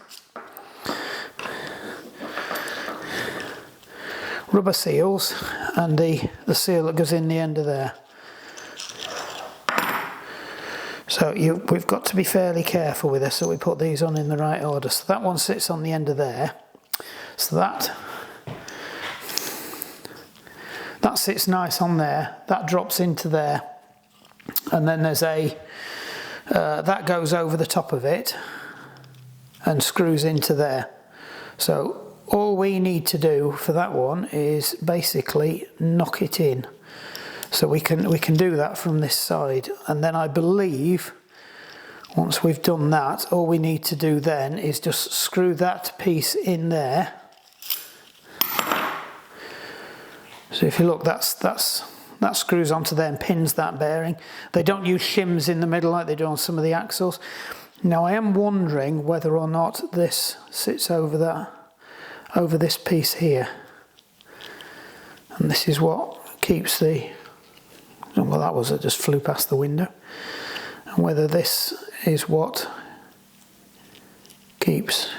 rubber seals, and the seal that goes in the end of there. So we've got to be fairly careful with this, so we put these on in the right order. So that one sits on the end of there. So that sits nice on there. That drops into there. And then there's that goes over the top of it and screws into there. So all we need to do for that one is basically knock it in. So we can do that from this side, and then I believe once we've done that, all we need to do then is just screw that piece in there. So if you look, that screws onto there and pins that bearing. They don't use shims in the middle like they do on some of the axles. Now I am wondering whether or not this sits over this piece here, and this is what keeps the... Well, that was it, just flew past the window. And whether this is what keeps...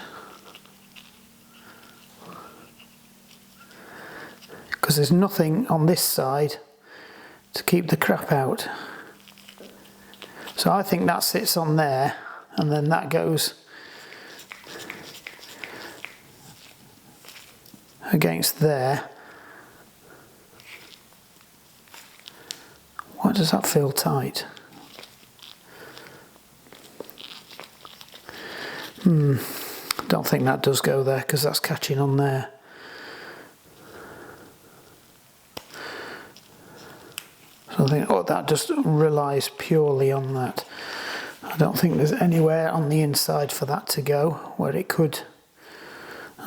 Because there's nothing on this side to keep the crap out. So I think that sits on there, and then that goes against there. Why does that feel tight? Don't think that does go there because that's catching on there. So I think, that just relies purely on that. I don't think there's anywhere on the inside for that to go where it could...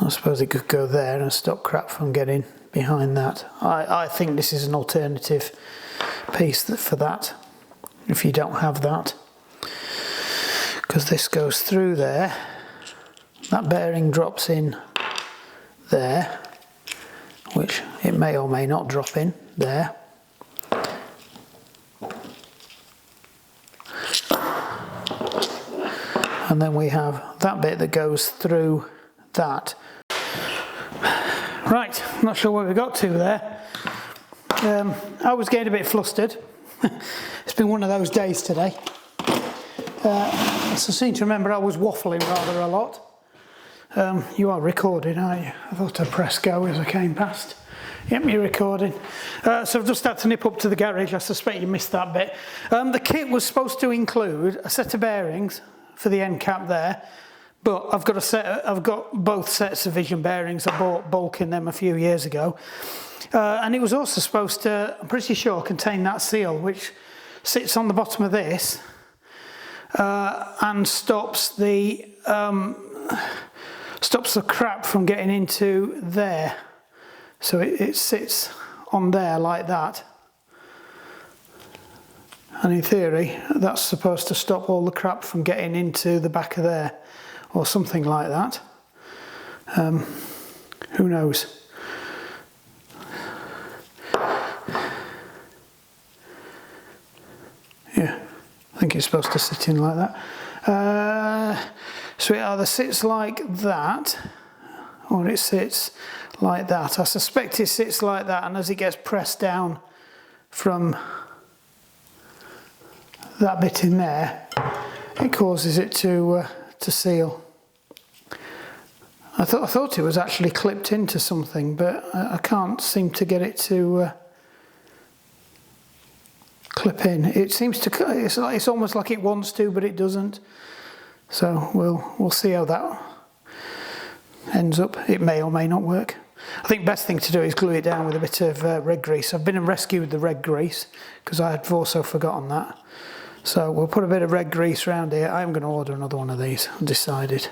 I suppose it could go there and stop crap from getting behind that. I think this is an alternative piece for that, if you don't have that, because this goes through there, that bearing drops in there, which it may or may not drop in there, and then we have that bit that goes through that. Right, not sure where we got to there. I was getting a bit flustered. It's been one of those days today. I seem to remember I was waffling rather a lot. You are recording, aren't you? I thought I'd press go as I came past. Yep, you're recording. So I've just had to nip up to the garage. I suspect you missed that bit. The kit was supposed to include a set of bearings for the end cap there, but I've got both sets of Vision bearings. I bought bulk in them a few years ago. And it was also supposed to, I'm pretty sure, contain that seal, which sits on the bottom of this and stops the crap from getting into there. So it sits on there like that. And in theory, that's supposed to stop all the crap from getting into the back of there, or something like that. Who knows? Yeah, I think it's supposed to sit in like that. So it either sits like that, or it sits like that. I suspect it sits like that, and as it gets pressed down from that bit in there, it causes it to seal. I thought it was actually clipped into something, but I can't seem to get it to clip in. It seems to, it's almost like it wants to, but it doesn't. So we'll see how that ends up. It may or may not work. I think best thing to do is glue it down with a bit of red grease. I've been and rescued the red grease because I had also forgotten that. So we'll put a bit of red grease around here. I'm going to order another one of these, I've decided.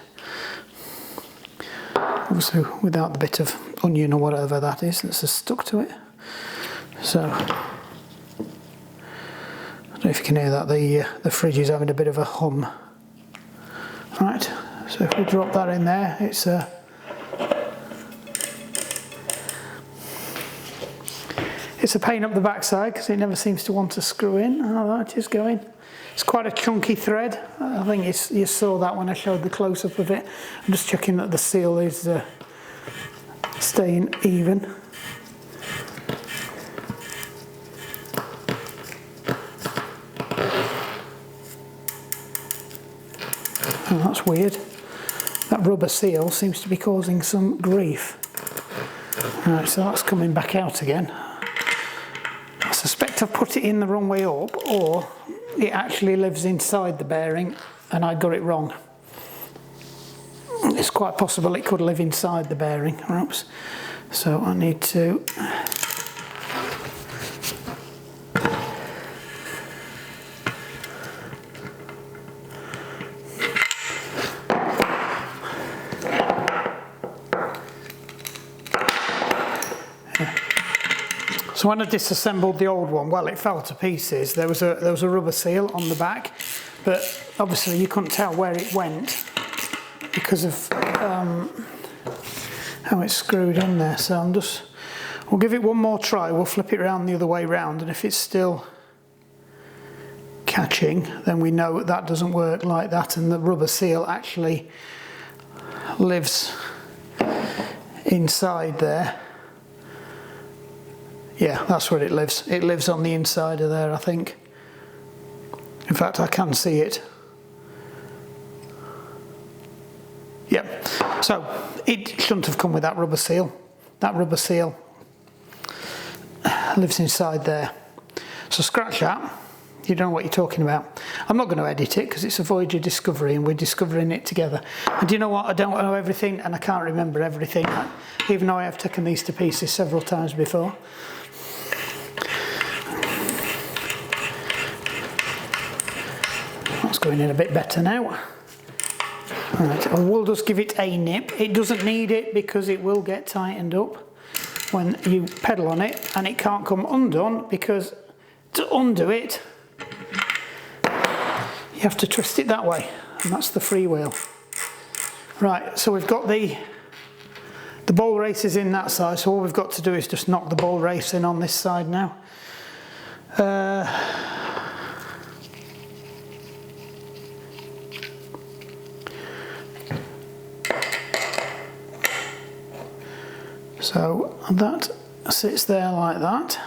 Obviously without the bit of onion or whatever that is that's stuck to it. So, I don't know if you can hear that, the fridge is having a bit of a hum. Right, so if we drop that in there, it's a pain up the backside because it never seems to want to screw in. Oh, that is going. It's quite a chunky thread. I think you saw that when I showed the close-up of it. I'm just checking that the seal is staying even. Oh, that's weird. That rubber seal seems to be causing some grief. Right, so that's coming back out again. I suspect I've put it in the wrong way up, or it actually lives inside the bearing and I got it wrong. It's quite possible it could live inside the bearing, perhaps. So I need to So when I disassembled the old one, well, it fell to pieces. There was a rubber seal on the back, but obviously you couldn't tell where it went because of how it's screwed in there. So we'll give it one more try. We'll flip it around the other way round, and if it's still catching, then we know that doesn't work like that, and the rubber seal actually lives inside there. Yeah, that's where it lives. It lives on the inside of there, I think. In fact, I can see it. Yep. So it shouldn't have come with that rubber seal. That rubber seal lives inside there. So scratch that. You don't know what you're talking about. I'm not going to edit it because it's a voyage of discovery and we're discovering it together. And do you know what? I don't know everything and I can't remember everything, even though I have taken these to pieces several times before. That's going in a bit better now. Right, I will just give it a nip. It doesn't need it because it will get tightened up when you pedal on it, and it can't come undone because to undo it you have to twist it that way, and that's the freewheel. Right, so we've got the bowl races in that side, so all we've got to do is just knock the bowl race in on this side now. So that sits there like that.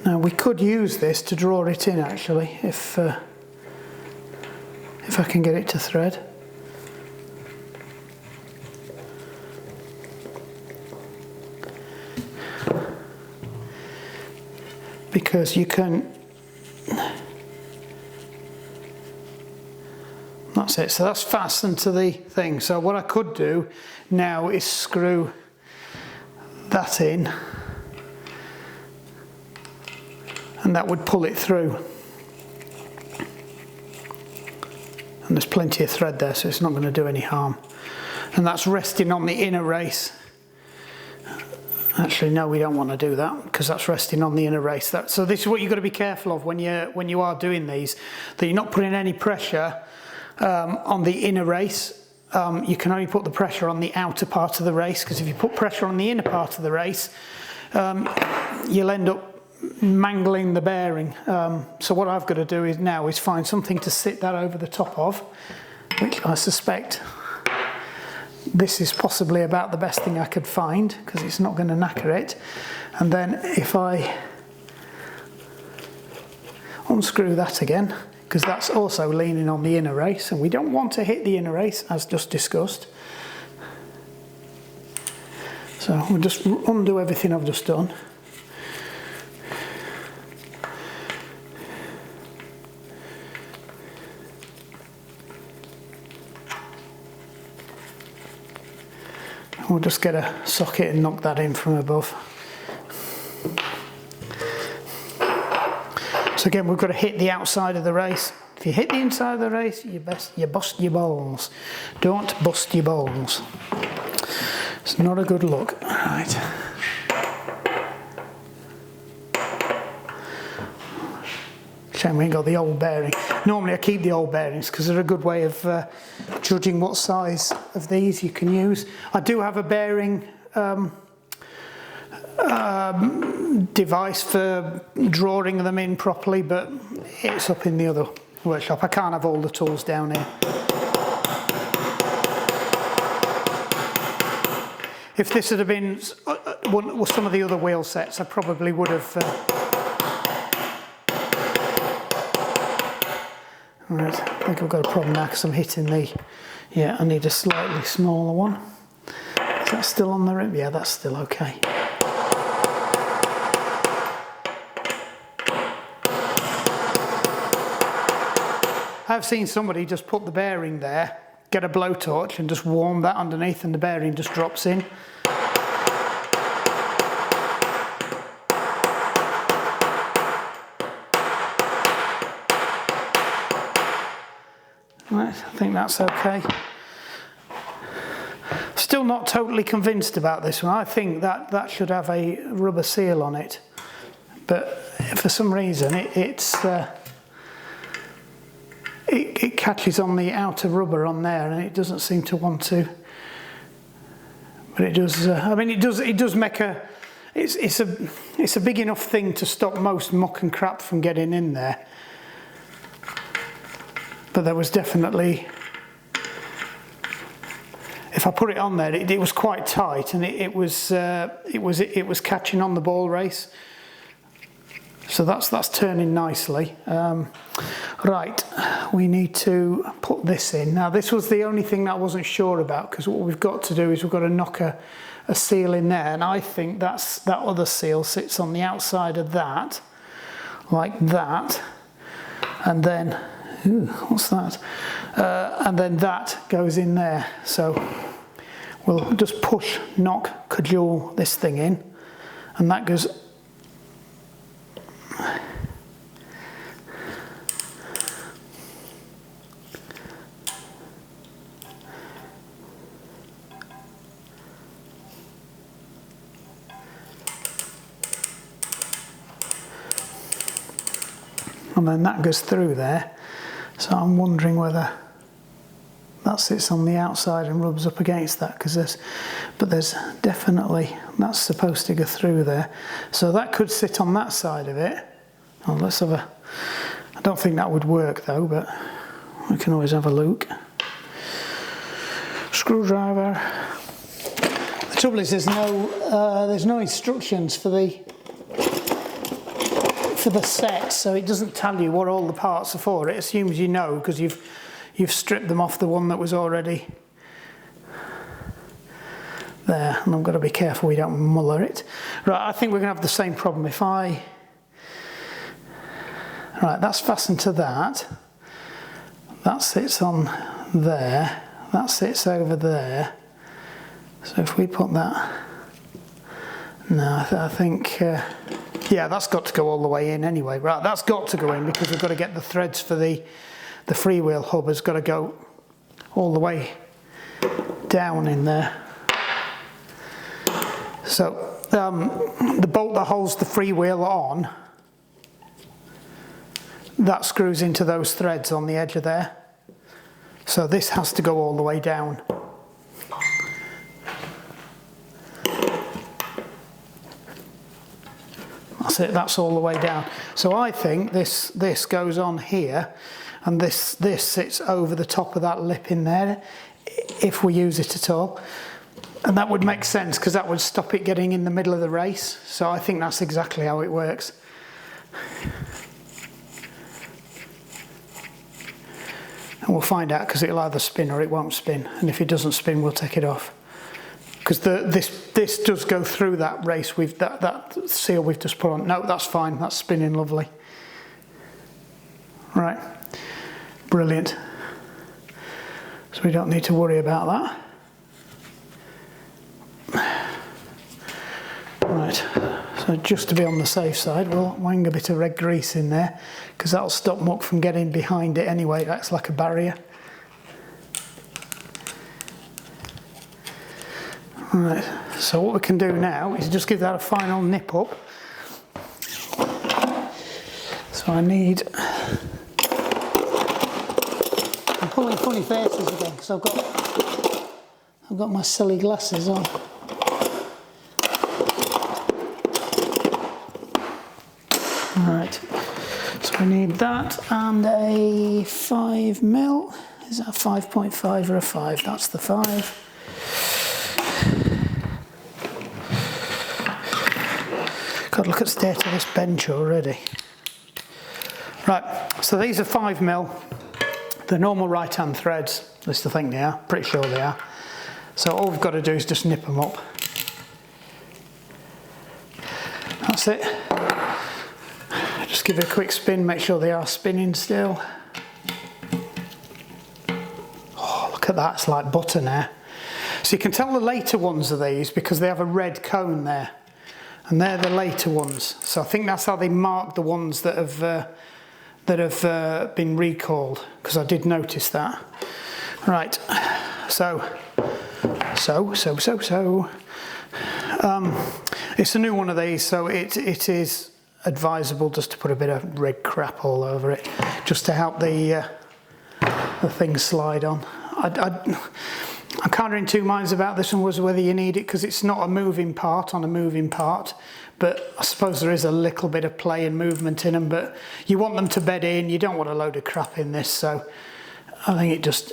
Now we could use this to draw it in actually, if I can get it to thread. Because you can, that's it, so that's fastened to the thing. So what I could do now is screw that in, and that would pull it through. And there's plenty of thread there, so it's not going to do any harm. And that's resting on the inner race. Actually, no, we don't want to do that because that's resting on the inner race. So this is what you've got to be careful of when you are doing these, that you're not putting any pressure on the inner race. You can only put the pressure on the outer part of the race, because if you put pressure on the inner part of the race, you'll end up mangling the bearing. So what I've got to do now is find something to sit that over the top of, which I suspect this is possibly about the best thing I could find, because it's not going to knacker it. And then if I unscrew that again, because that's also leaning on the inner race, and we don't want to hit the inner race as just discussed. So we'll just undo everything I've just done. We'll just get a socket and knock that in from above. So again, we've got to hit the outside of the race. If you hit the inside of the race, you bust your balls. Don't bust your balls. It's not a good look. Right. Shame we ain't got the old bearing. Normally I keep the old bearings because they're a good way of judging what size of these you can use. I do have a bearing device for drawing them in properly, but it's up in the other workshop. I can't have all the tools down here. If this had been some of the other wheel sets, I probably would have. Right, I think I've got a problem now because I'm hitting the. Yeah, I need a slightly smaller one. Is that still on the rim? Yeah, that's still okay. I've seen somebody just put the bearing there, get a blowtorch and just warm that underneath, and the bearing just drops in. Right, I think that's okay. Still not totally convinced about this one. I think that should have a rubber seal on it, but for some reason it catches on the outer rubber on there, and it doesn't seem to want to. But it does. I mean, it does make a. It's a big enough thing to stop most muck and crap from getting in there. But there was definitely. If I put it on there, it was quite tight, and it was catching on the ball race. So that's turning nicely. Right, we need to put this in. Now this was the only thing that I wasn't sure about, because what we've got to do is we've got to knock a seal in there, and I think that other seal sits on the outside of that, like that, and then, ooh, what's that? And then that goes in there. So we'll just push, knock, cajole this thing in, and that goes. And then that goes through there. So I'm wondering whether that sits on the outside and rubs up against that, because there's definitely, that's supposed to go through there. So that could sit on that side of it. Oh, let's have a, I don't think that would work though, but we can always have a look. Screwdriver. The trouble is there's no instructions for the set, so it doesn't tell you what all the parts are for. It assumes you know, because you've stripped them off the one that was already there, and I've got to be careful we don't muller it. Right, I think we're going to have the same problem. Right, that's fastened to that. That sits on there. That sits over there. So if we put that, no, I think. Yeah, that's got to go all the way in anyway. Right, that's got to go in, because we've got to get the threads for the freewheel hub has got to go all the way down in there. So the bolt that holds the freewheel on, that screws into those threads on the edge of there. So this has to go all the way down. That's it, that's all the way down. So I think this goes on here, and this sits over the top of that lip in there, if we use it at all. And that would make sense, because that would stop it getting in the middle of the race. So I think that's exactly how it works. And we'll find out because it'll either spin or it won't spin. And if it doesn't spin, we'll take it off. Because this does go through that race with that seal we've just put on. No, that's fine. That's spinning lovely. Right. Brilliant. So we don't need to worry about that. Right. So just to be on the safe side, we'll wang a bit of red grease in there because that'll stop muck from getting behind it anyway. It acts like a barrier. Right, so what we can do now is just give that a final nip up. So I need... I'm pulling funny faces again because I've got my silly glasses on. Right, so we need that and a 5mm. Is that a 5.5 or a 5? That's the 5. God, look at the state of this bench already. Right, so these are 5mm. The normal right-hand threads, at least I think they are, pretty sure they are. So all we've got to do is just nip them up. That's it. Just give it a quick spin, make sure they are spinning still. Oh, look at that, it's like butter now. So you can tell the later ones are these because they have a red cone there. And they're the later ones. So I think that's how they mark the ones that have been recalled, because I did notice that. Right, it's a new one of these, so it is advisable just to put a bit of red crap all over it, just to help the thing slide on. I'm kind of in two minds about this one, was whether you need it, because it's not a moving part on a moving part, but I suppose there is a little bit of play and movement in them, but you want them to bed in, you don't want a load of crap in this, so I think it's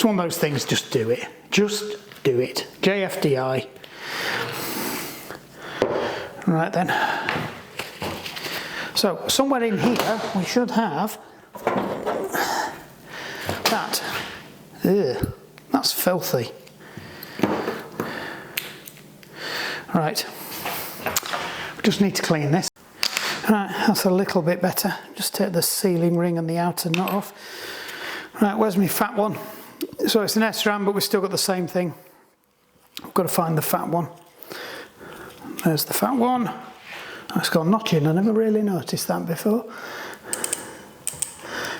one of those things, just do it. Just do it. JFDI. Right then. So somewhere in here we should have that. Ugh, that's filthy. Right, we just need to clean this. Right, that's a little bit better. Just take the sealing ring and the outer nut off. Right, where's my fat one? So it's an SRAM, but we've still got the same thing. I've got to find the fat one. There's the fat one. Oh, it's got notching, I never really noticed that before.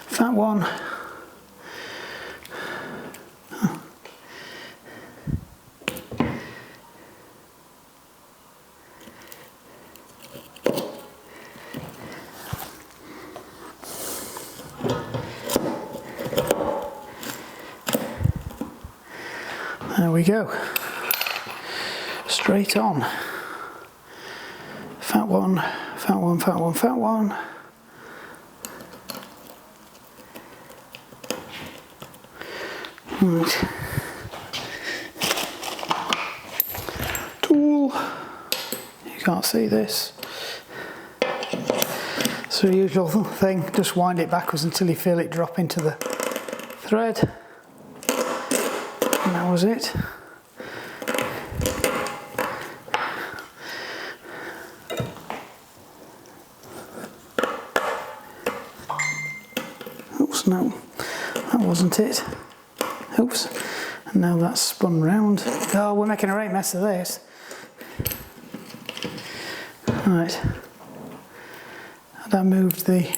Fat one. There we go. Straight on. Fat one, fat one, fat one, fat one. Right. Tool. You can't see this. So the usual thing, just wind it backwards until you feel it drop into the thread. And that was it. Oops, no, that wasn't it. Oops, and now that's spun round. Oh, we're making a right mess of this. Right, had I moved the,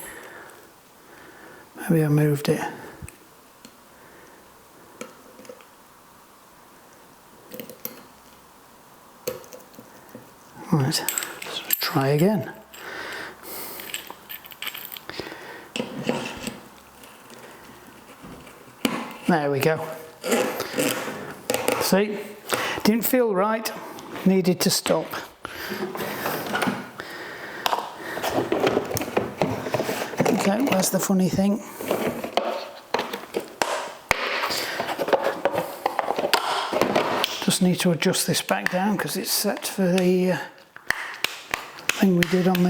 maybe I moved it. Right, so try again. There we go. See, didn't feel right, needed to stop. Okay, where's the funny thing? Just need to adjust this back down because it's set for the thing we did on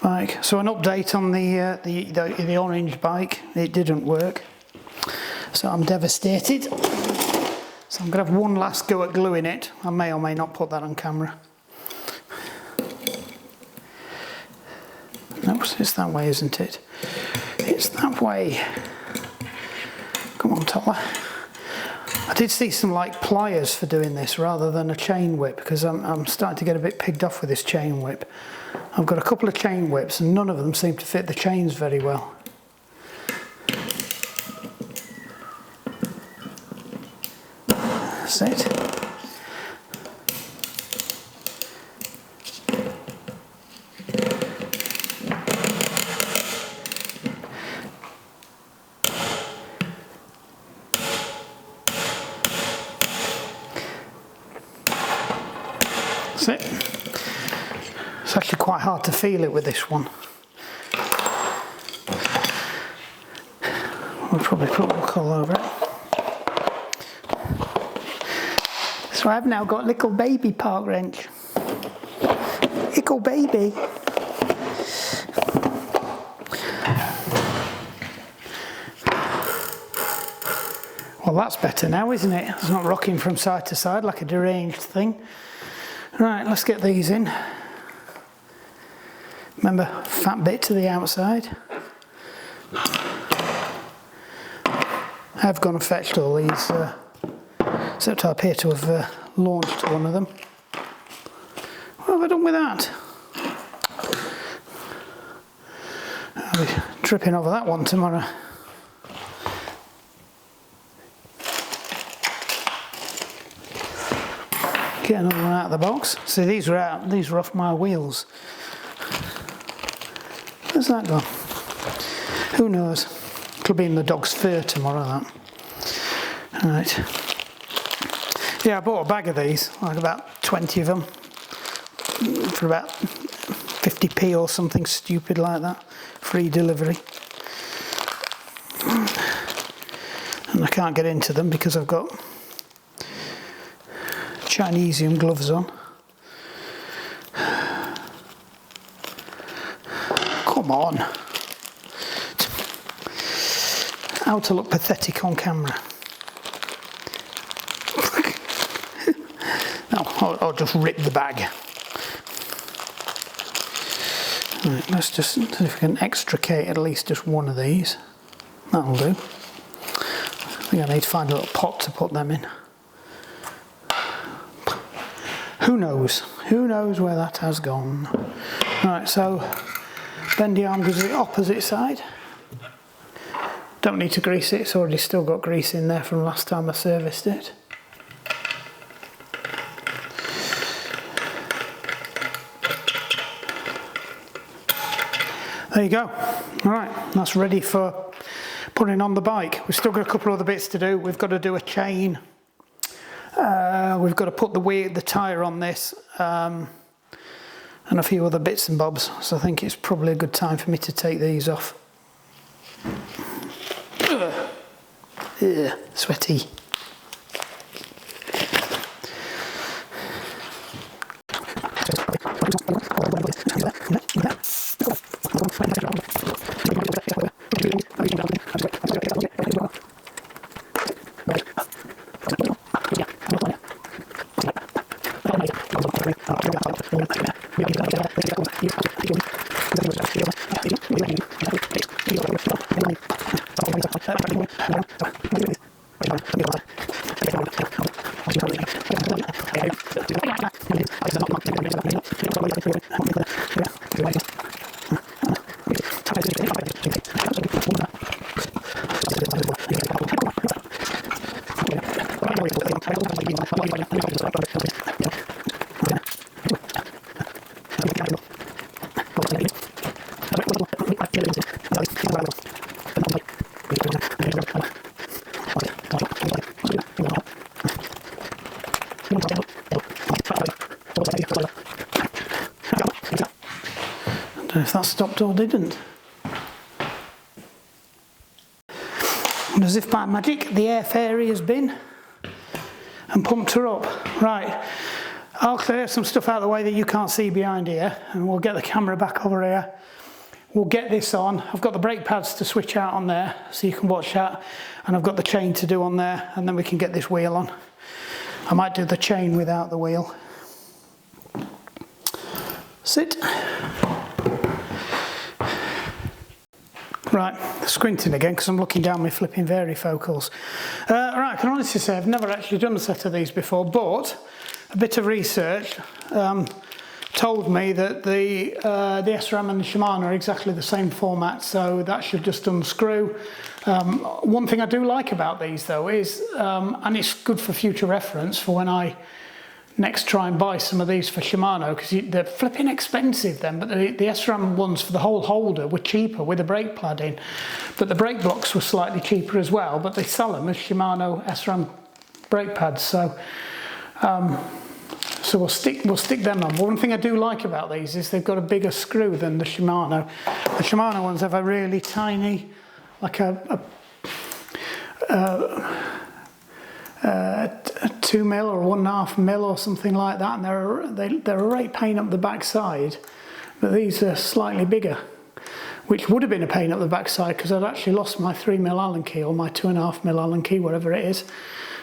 bike. So an update on the orange bike, it didn't work. So I'm devastated. So I'm going to have one last go at gluing it. I may or may not put that on camera. Nope, it's that way, isn't it? It's that way. Come on, Toller. I did see some like pliers for doing this rather than a chain whip, because I'm starting to get a bit pigged off with this chain whip. I've got a couple of chain whips and none of them seem to fit the chains very well. That's it. That's it. It's actually quite hard to feel it with this one. We'll probably put look all over it. So I've now got little baby park wrench. Little baby. Well, that's better now, isn't it? It's not rocking from side to side like a deranged thing. Right, let's get these in. Remember, fat bit to the outside. I've gone and fetched all these, except I appear to have launched one of them. What have I done with that? I'll be tripping over that one tomorrow. Get another one out of the box. See, these are out. These are off my wheels. Where's that gone? Who knows? Could be in the dog's fur tomorrow, that. Right. Yeah, I bought a bag of these, like about 20 of them, for about 50p or something stupid like that. Free delivery. And I can't get into them because I've got Chinesium gloves on. Come on. How to look pathetic on camera. No, I'll just rip the bag. Right, let's just see if we can extricate at least just one of these. That'll do. I think I need to find a little pot to put them in. Who knows? Who knows where that has gone? Right, so bendy arm goes to the opposite side. Don't need to grease it, it's already still got grease in there from last time I serviced it. There you go. Alright, that's ready for putting on the bike. We've still got a couple of other bits to do. We've got to do a chain. We've got to put the tyre on this, and a few other bits and bobs, so I think it's probably a good time for me to take these off. Ugh, sweaty. I don't know if that stopped or didn't. And as if by magic, the air fairy has been and pumped her up. Right, I'll clear some stuff out of the way that you can't see behind here, and we'll get the camera back over here. We'll get this on. I've got the brake pads to switch out on there so you can watch that, and I've got the chain to do on there, and then we can get this wheel on. I might do the chain without the wheel. Sit. Right, squinting again because I'm looking down my flipping varifocals. Right, I can honestly say I've never actually done a set of these before, but a bit of research told me that the SRAM and the Shimano are exactly the same format, so that should just unscrew. One thing I do like about these though is, and it's good for future reference for when I next try and buy some of these for Shimano, because they're flipping expensive then, but the SRAM ones for the whole holder were cheaper with a brake pad in, but the brake blocks were slightly cheaper as well, but they sell them as Shimano SRAM brake pads, so we'll stick them on. But one thing I do like about these is they've got a bigger screw than the Shimano. The Shimano ones have a really tiny, like a 2 mil or 1.5 mil or something like that, and they're a right pain up the backside. But these are slightly bigger, which would have been a pain up the backside because I'd actually lost my 3 mil Allen key or my 2.5 mil Allen key, whatever it is.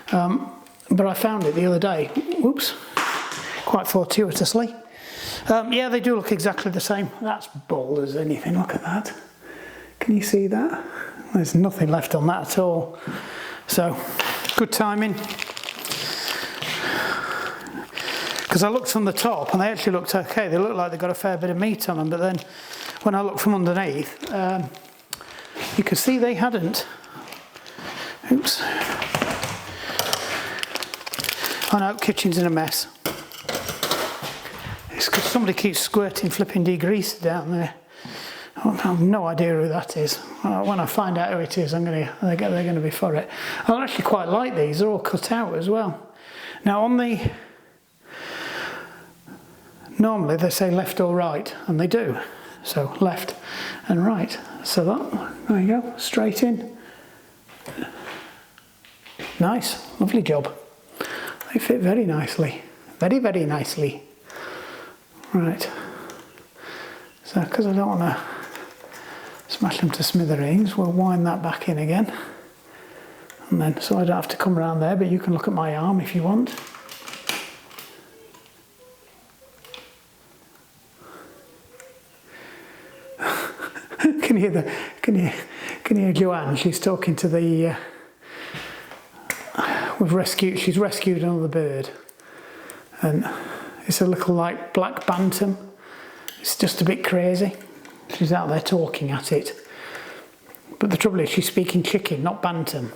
But I found it the other day. Whoops. Quite fortuitously. Yeah, they do look exactly the same. That's bald as anything. Look at that. Can you see that? There's nothing left on that at all. So, good timing. Because I looked from the top and they actually looked okay. They looked like they got a fair bit of meat on them, but then when I looked from underneath, you could see they hadn't. Oops. Oh no, kitchen's in a mess. It's because somebody keeps squirting flipping degreaser down there. I have no idea who that is. When I find out who it is, they're going to be for it. I actually quite like these. They're all cut out as well. Now on the, normally they say left or right, and they do. So left and right. So that, there you go, straight in. Nice, lovely job. They fit very nicely. Very, very nicely. Right. So, because I don't want to smash them to smithereens, we'll wind that back in again. And then, so I don't have to come around there, but you can look at my arm if you want. Can you hear Joanne? She's talking to the, she's rescued another bird. And it's a little like black bantam. It's just a bit crazy. She's out there talking at it. But the trouble is she's speaking chicken, not bantam.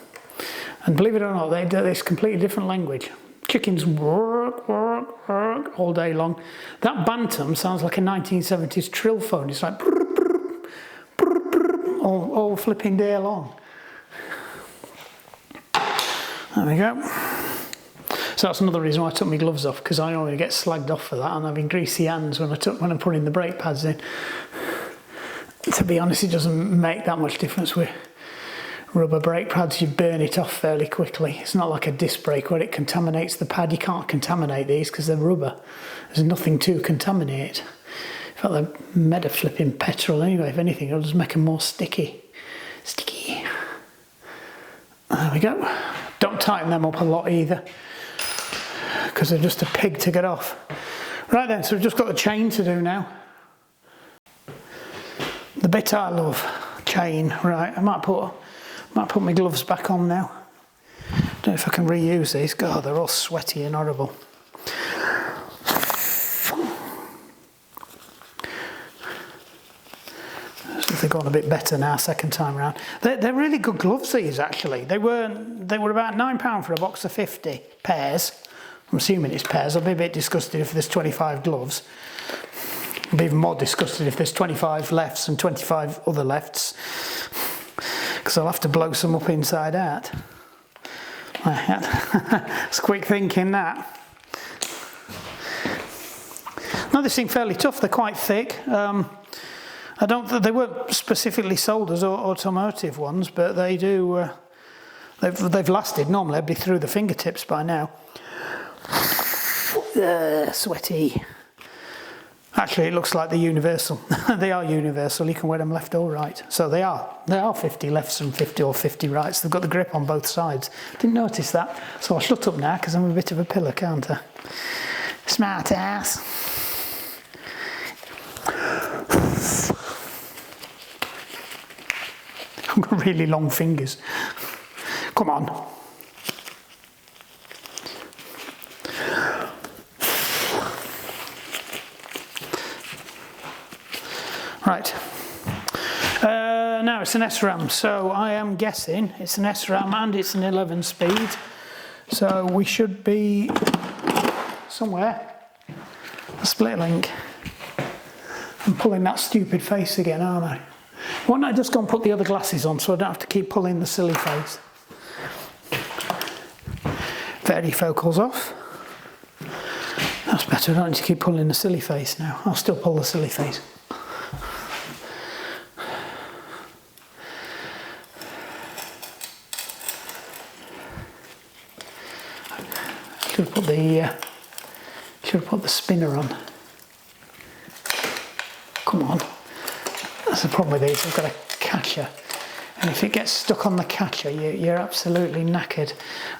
And believe it or not, they do this completely different language. Chickens work, work, work all day long. That bantam sounds like a 1970s trill phone. It's like brr, brr, brr, brr, all flipping day long. There we go. So that's another reason why I took my gloves off, because I only get slagged off for that, and having greasy hands when I'm putting the brake pads in. To be honest, it doesn't make that much difference with rubber brake pads. You burn it off fairly quickly. It's not like a disc brake where it contaminates the pad. You can't contaminate these because they're rubber. There's nothing to contaminate. In fact, they're made of flipping petrol anyway. If anything, it'll just make them more sticky. Sticky. There we go. Don't tighten them up a lot either, because they're just a pig to get off. Right then, so we've just got the chain to do now. The bit I love, chain. Right, I might put my gloves back on now. Don't know if I can reuse these. God, they're all sweaty and horrible. So they're going a bit better now, second time round. They're really good gloves, these actually. They were about £9 for a box of 50 pairs. I'm assuming it's pairs. I'll be a bit disgusted if there's 25 gloves. I'll be even more disgusted if there's 25 lefts and 25 other lefts, because I'll have to blow some up inside out. It's quick thinking, that. No, they seem fairly tough. They're quite thick. They weren't specifically sold as automotive ones, but they do. They've lasted. Normally, I'd be through the fingertips by now. sweaty. Actually, it looks like the universal. They are universal. You can wear them left or right. So they are 50 lefts and 50 or 50 rights. They've got the grip on both sides. Didn't notice that. So I'll shut up now because I'm a bit of a pillar, can't I? Smart ass. I've got really long fingers. Come on. Right, now it's an SRAM, so I am guessing it's an SRAM and it's an 11 speed, so we should be somewhere. A split link. I'm pulling that stupid face again, aren't I? Why don't I just go and put the other glasses on so I don't have to keep pulling the silly face. Varifocals off. That's better, I don't need to keep pulling the silly face now. I'll still pull the silly face. Should have put the spinner on. Come on. That's the problem with these. I've got a catcher, and if it gets stuck on the catcher, you're absolutely knackered.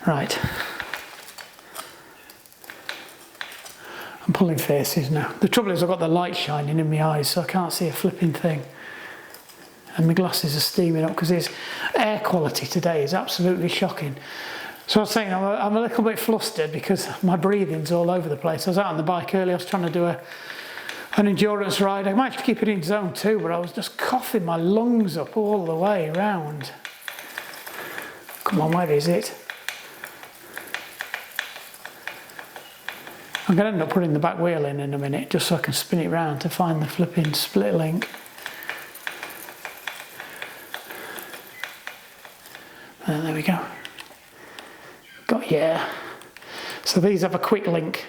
Right. I'm pulling faces now. The trouble is I've got the light shining in my eyes, so I can't see a flipping thing. And my glasses are steaming up because his air quality today is absolutely shocking. So I was saying I'm a little bit flustered because my breathing's all over the place. I was out on the bike earlier, I was trying to do an endurance ride. I managed to keep it in zone 2, but I was just coughing my lungs up all the way round. Come on, where is it? I'm going to end up putting the back wheel in a minute just so I can spin it round to find the flipping split link. There we go. Got, yeah. So these have a quick link.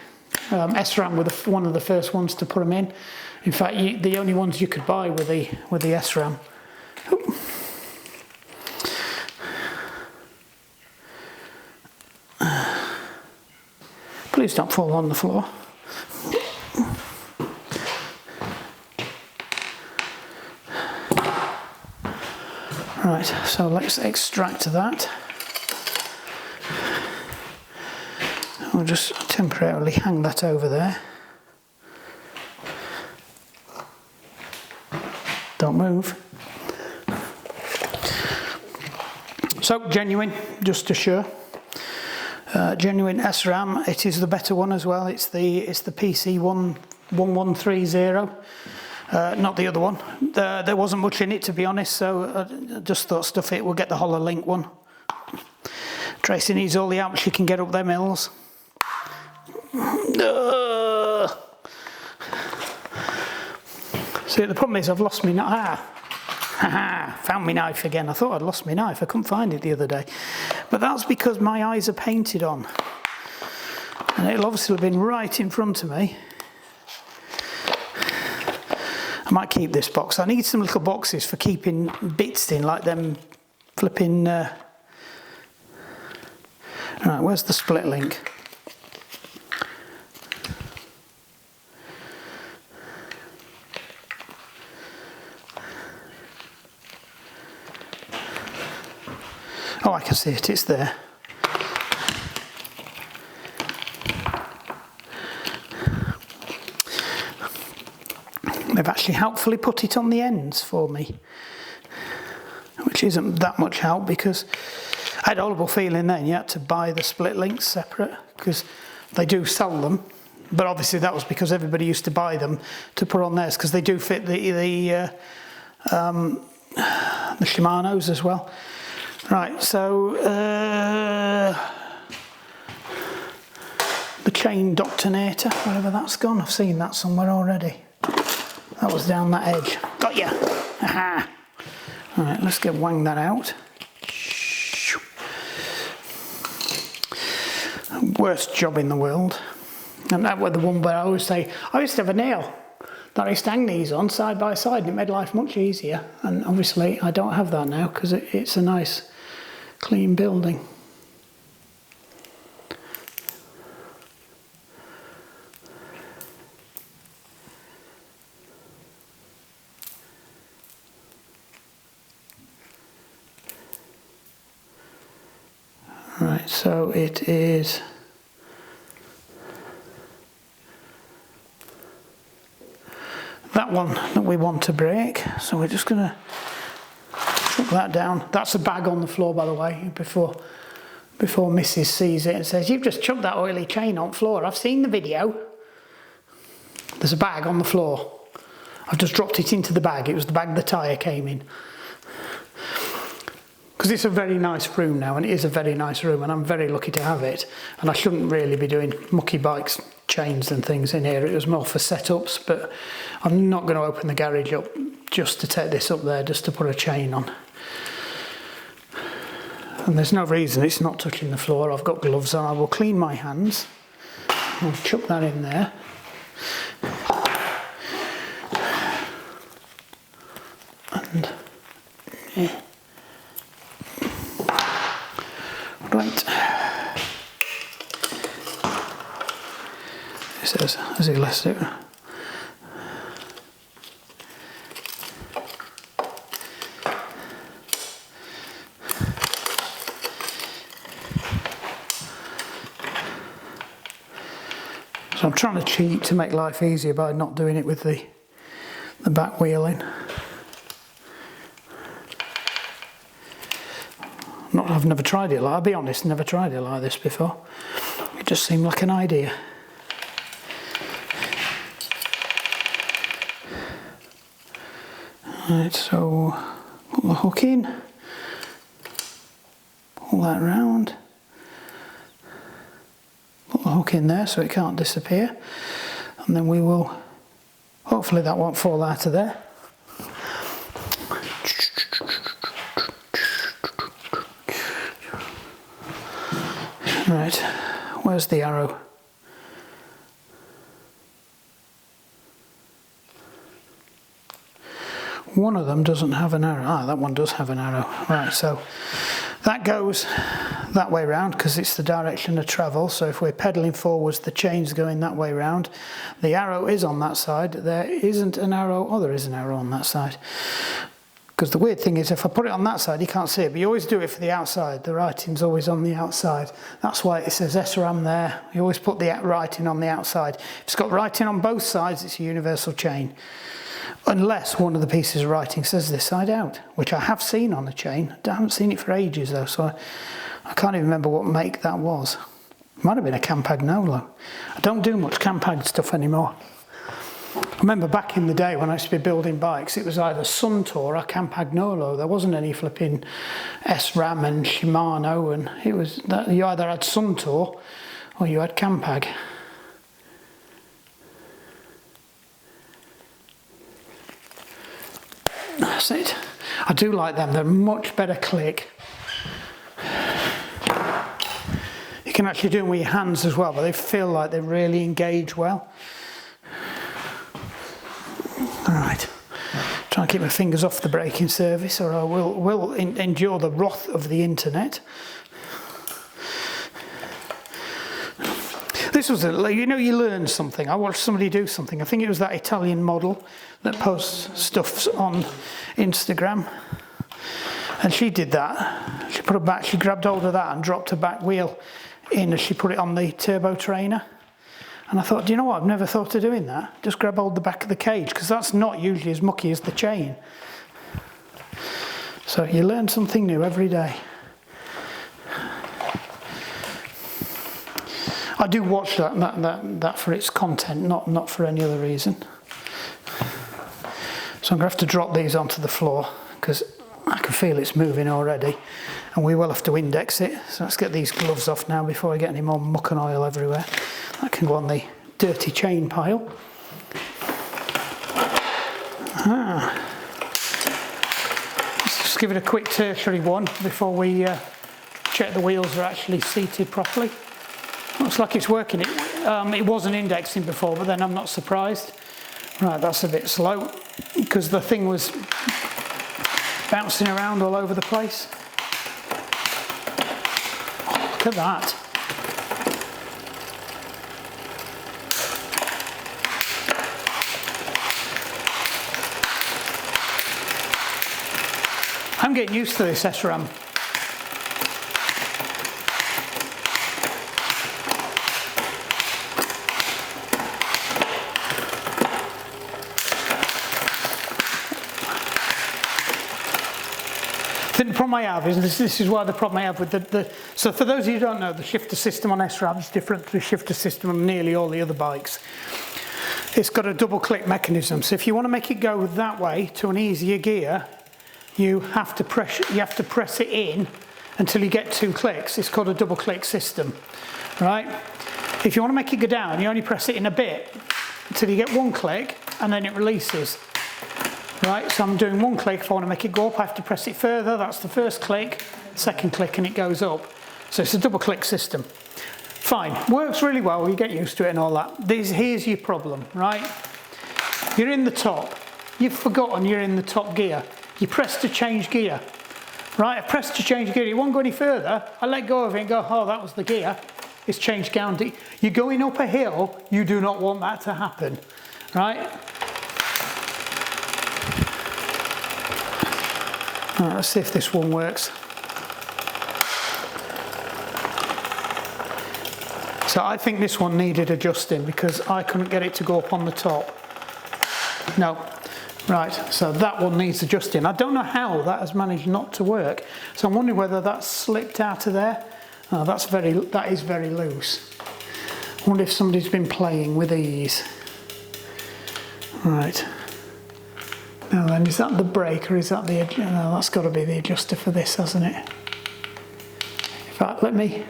SRAM were one of the first ones to put them in. In fact, the only ones you could buy were the SRAM. Ooh. Please don't fall on the floor. Right, so let's extract that. I'll just temporarily hang that over there. Don't move. So, genuine, just to show. Genuine SRAM, it is the better one as well. It's the PC 1130. Not the other one. There wasn't much in it, to be honest, so I just thought stuff it, we'll get the hollow link one. Tracy needs all the amps she can get up them hills. See, the problem is I've lost my knife. Found my knife again. I thought I'd lost my knife. I couldn't find it the other day. But that's because my eyes are painted on. And it'll obviously have been right in front of me. I might keep this box. I need some little boxes for keeping bits in, like them flipping... Right, where's the split link? Oh, I can see it, it's there. They've actually helpfully put it on the ends for me, which isn't that much help because I had a horrible feeling then you had to buy the split links separate because they do sell them, but obviously that was because everybody used to buy them to put on theirs because they do fit the Shimano's as well. Right, so the chain doctrinator, wherever that's gone, I've seen that somewhere already. That was down that edge. Got ya! Aha! Alright, let's wang that out. Worst job in the world. And that was the one where I always say, I used to have a nail that I used to hang these on side by side and it made life much easier. And obviously I don't have that now because it's a nice clean building. Right, so it is that one that we want to break. So we're just going to chuck that down. That's a bag on the floor, by the way, before Mrs. sees it and says, "You've just chucked that oily chain on the floor. I've seen the video." There's a bag on the floor. I've just dropped it into the bag. It was the bag the tyre came in. Because it's a very nice room now, and it is a very nice room, and I'm very lucky to have it. And I shouldn't really be doing mucky bikes, chains and things in here. It was more for setups, but I'm not going to open the garage up just to take this up there, just to put a chain on. And there's no reason it's not touching the floor. I've got gloves on. I will clean my hands. I'll chuck that in there. And yeah. Right. It says, as he lets it. So I'm trying to cheat to make life easier by not doing it with the back wheel in. I've never tried it I'll be honest, never tried it like this before. It just seemed like an idea. Right, so put the hook in, pull that round, put the hook in there so it can't disappear, and then we will, hopefully that won't fall out of there. Right, where's the arrow? One of them doesn't have an arrow. Ah, that one does have an arrow. Right, so that goes that way round because it's the direction of travel. So if we're pedalling forwards, the chain's going that way round. The arrow is on that side. There isn't an arrow. Oh, there is an arrow on that side. Because the weird thing is, if I put it on that side, you can't see it, but you always do it for the outside. The writing's always on the outside. That's why it says SRAM there. You always put the writing on the outside. If it's got writing on both sides, it's a universal chain. Unless one of the pieces of writing says this side out, which I have seen on the chain. I haven't seen it for ages though, so I can't even remember what make that was. It might have been a Campagnolo. I don't do much Campag stuff anymore. I remember back in the day when I used to be building bikes, it was either Suntour or Campagnolo. There wasn't any flipping SRAM and Shimano, and it was that you either had Suntour or you had Campag. That's it. I do like them. They're much better click. You can actually do them with your hands as well, but they feel like they really engage well. Alright, trying to keep my fingers off the braking surface or I will endure the wrath of the internet. This was, you know, you learn something. I watched somebody do something. I think it was that Italian model that posts stuff on Instagram. And she did that. She put it back, she grabbed hold of that and dropped her back wheel in as she put it on the turbo trainer. And I thought, do you know what, I've never thought of doing that. Just grab hold of the back of the cage, because that's not usually as mucky as the chain. So you learn something new every day. I do watch that for its content, not for any other reason. So I'm going to have to drop these onto the floor, because I can feel it's moving already. And we will have to index it. So let's get these gloves off now before I get any more muck and oil everywhere. That can go on the dirty chain pile. Let's just give it a quick tertiary one before we check the wheels are actually seated properly. Looks like it's working. It wasn't indexing before, but then I'm not surprised. Right, that's a bit slow because the thing was bouncing around all over the place. Oh, look at that. I'm getting used to this SRAM. problem I have is, this is why the problem I have with so for those of you who don't know, the shifter system on SRAM is different to the shifter system on nearly all the other bikes. It's got a double click mechanism, so if you want to make it go that way to an easier gear, you have to press it in until you get 2 clicks. It's called a double click system, right? If you want to make it go down, you only press it in a bit until you get 1 click and then it releases. Right, so I'm doing 1 click. If I want to make it go up, I have to press it further. That's the first click, second click, and it goes up. So it's a double click system. Fine, works really well, you get used to it and all that. Here's your problem, right? You're in the top. You've forgotten you're in the top gear. You press to change gear. Right, I press to change gear. It won't go any further. I let go of it and go, oh, that was the gear. It's changed down. You're going up a hill. You do not want that to happen, right? Right, let's see if this one works. So I think this one needed adjusting because I couldn't get it to go up on the top. No. Right, so that one needs adjusting. I don't know how that has managed not to work. So I'm wondering whether that's slipped out of there. Oh, that is very loose. I wonder if somebody's been playing with these. Right. Now then, is that the brake or is that the... No, that's got to be the adjuster for this, hasn't it? In fact, let me...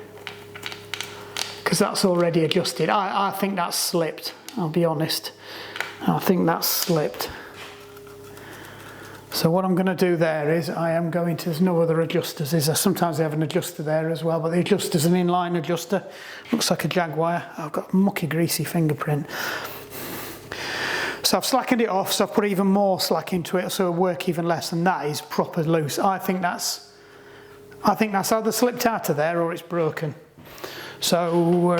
Because that's already adjusted. I think that's slipped, I'll be honest. I think that's slipped. So what I'm going to do there is I am going to... There's no other adjusters, is there? Sometimes they have an adjuster there as well, but the adjuster's an inline adjuster. Looks like a Jaguar. I've got a mucky, greasy fingerprint. So I've slackened it off, so I've put even more slack into it, so it'll work even less, and that is proper loose. I think that's either slipped out of there or it's broken. So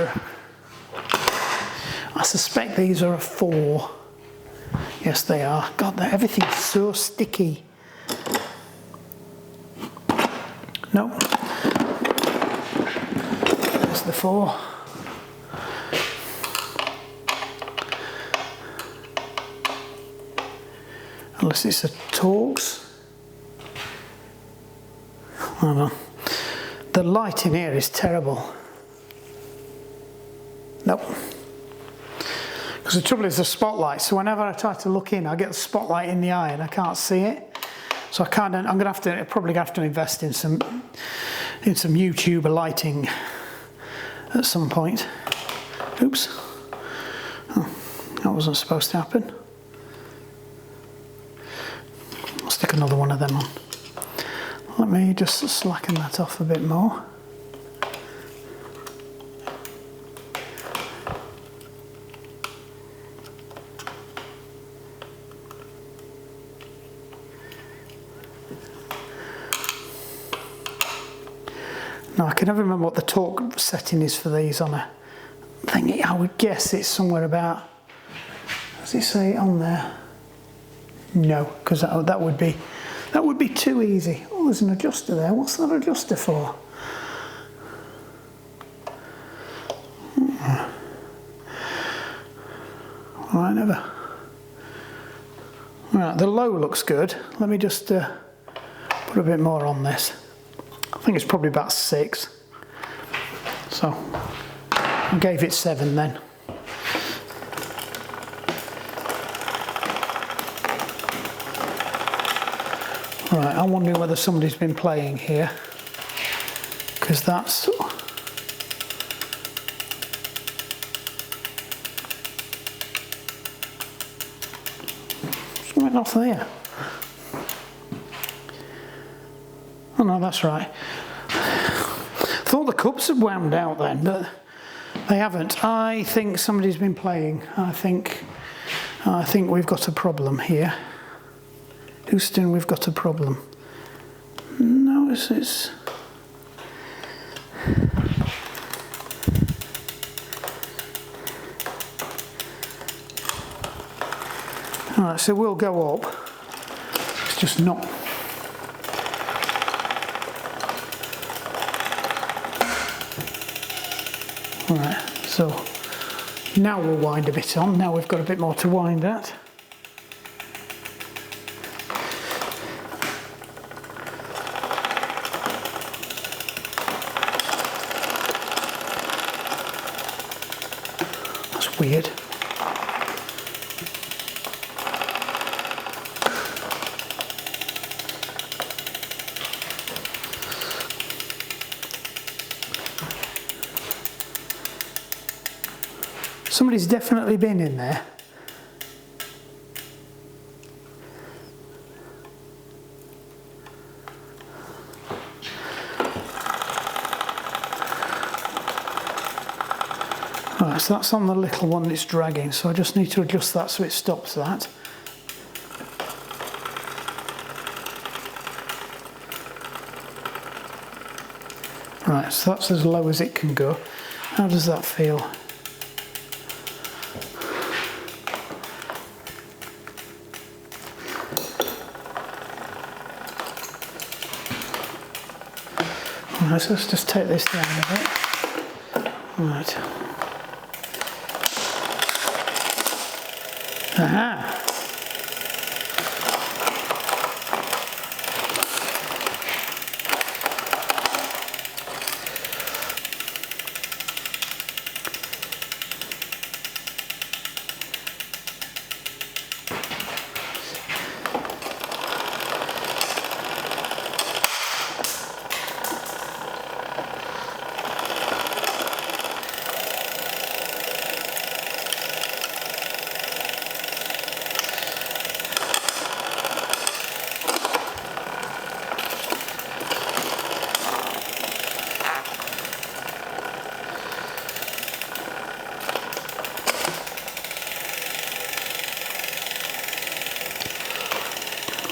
I suspect these are a 4. Yes, they are. God, everything's so sticky. No. There's the 4. Unless it's a Torx. I don't know. The light in here is terrible. Nope. Because the trouble is the spotlight. So whenever I try to look in, I get the spotlight in the eye and I can't see it. So I'm probably going to have to invest in some YouTuber lighting at some point. Oops. Oh, that wasn't supposed to happen. I'll stick another one of them on. Let me just slacken that off a bit more. Now I can never remember what the torque setting is for these on a thing. I would guess it's somewhere about, does it say it on there? No, because that would be too easy. Oh, there's an adjuster there. What's that adjuster for? Right, never. Right, the low looks good. Let me just put a bit more on this. I think it's probably about 6. So I gave it 7 then. Right, I'm wondering whether somebody's been playing here, because that's... It's went off there. Oh no, that's right. Thought the cups had wound out then, but they haven't. I think somebody's been playing. I think we've got a problem here. Houston, we've got a problem. No, it's... Alright, so we'll go up. It's just not... Alright, so now we'll wind a bit on. Now we've got a bit more to wind at. weird. Somebody's definitely been in there. Right, so that's on the little one that's dragging, so I just need to adjust that so it stops that. Right, so that's as low as it can go. How does that feel? Right, so let's just take this down a bit. Right. Aha!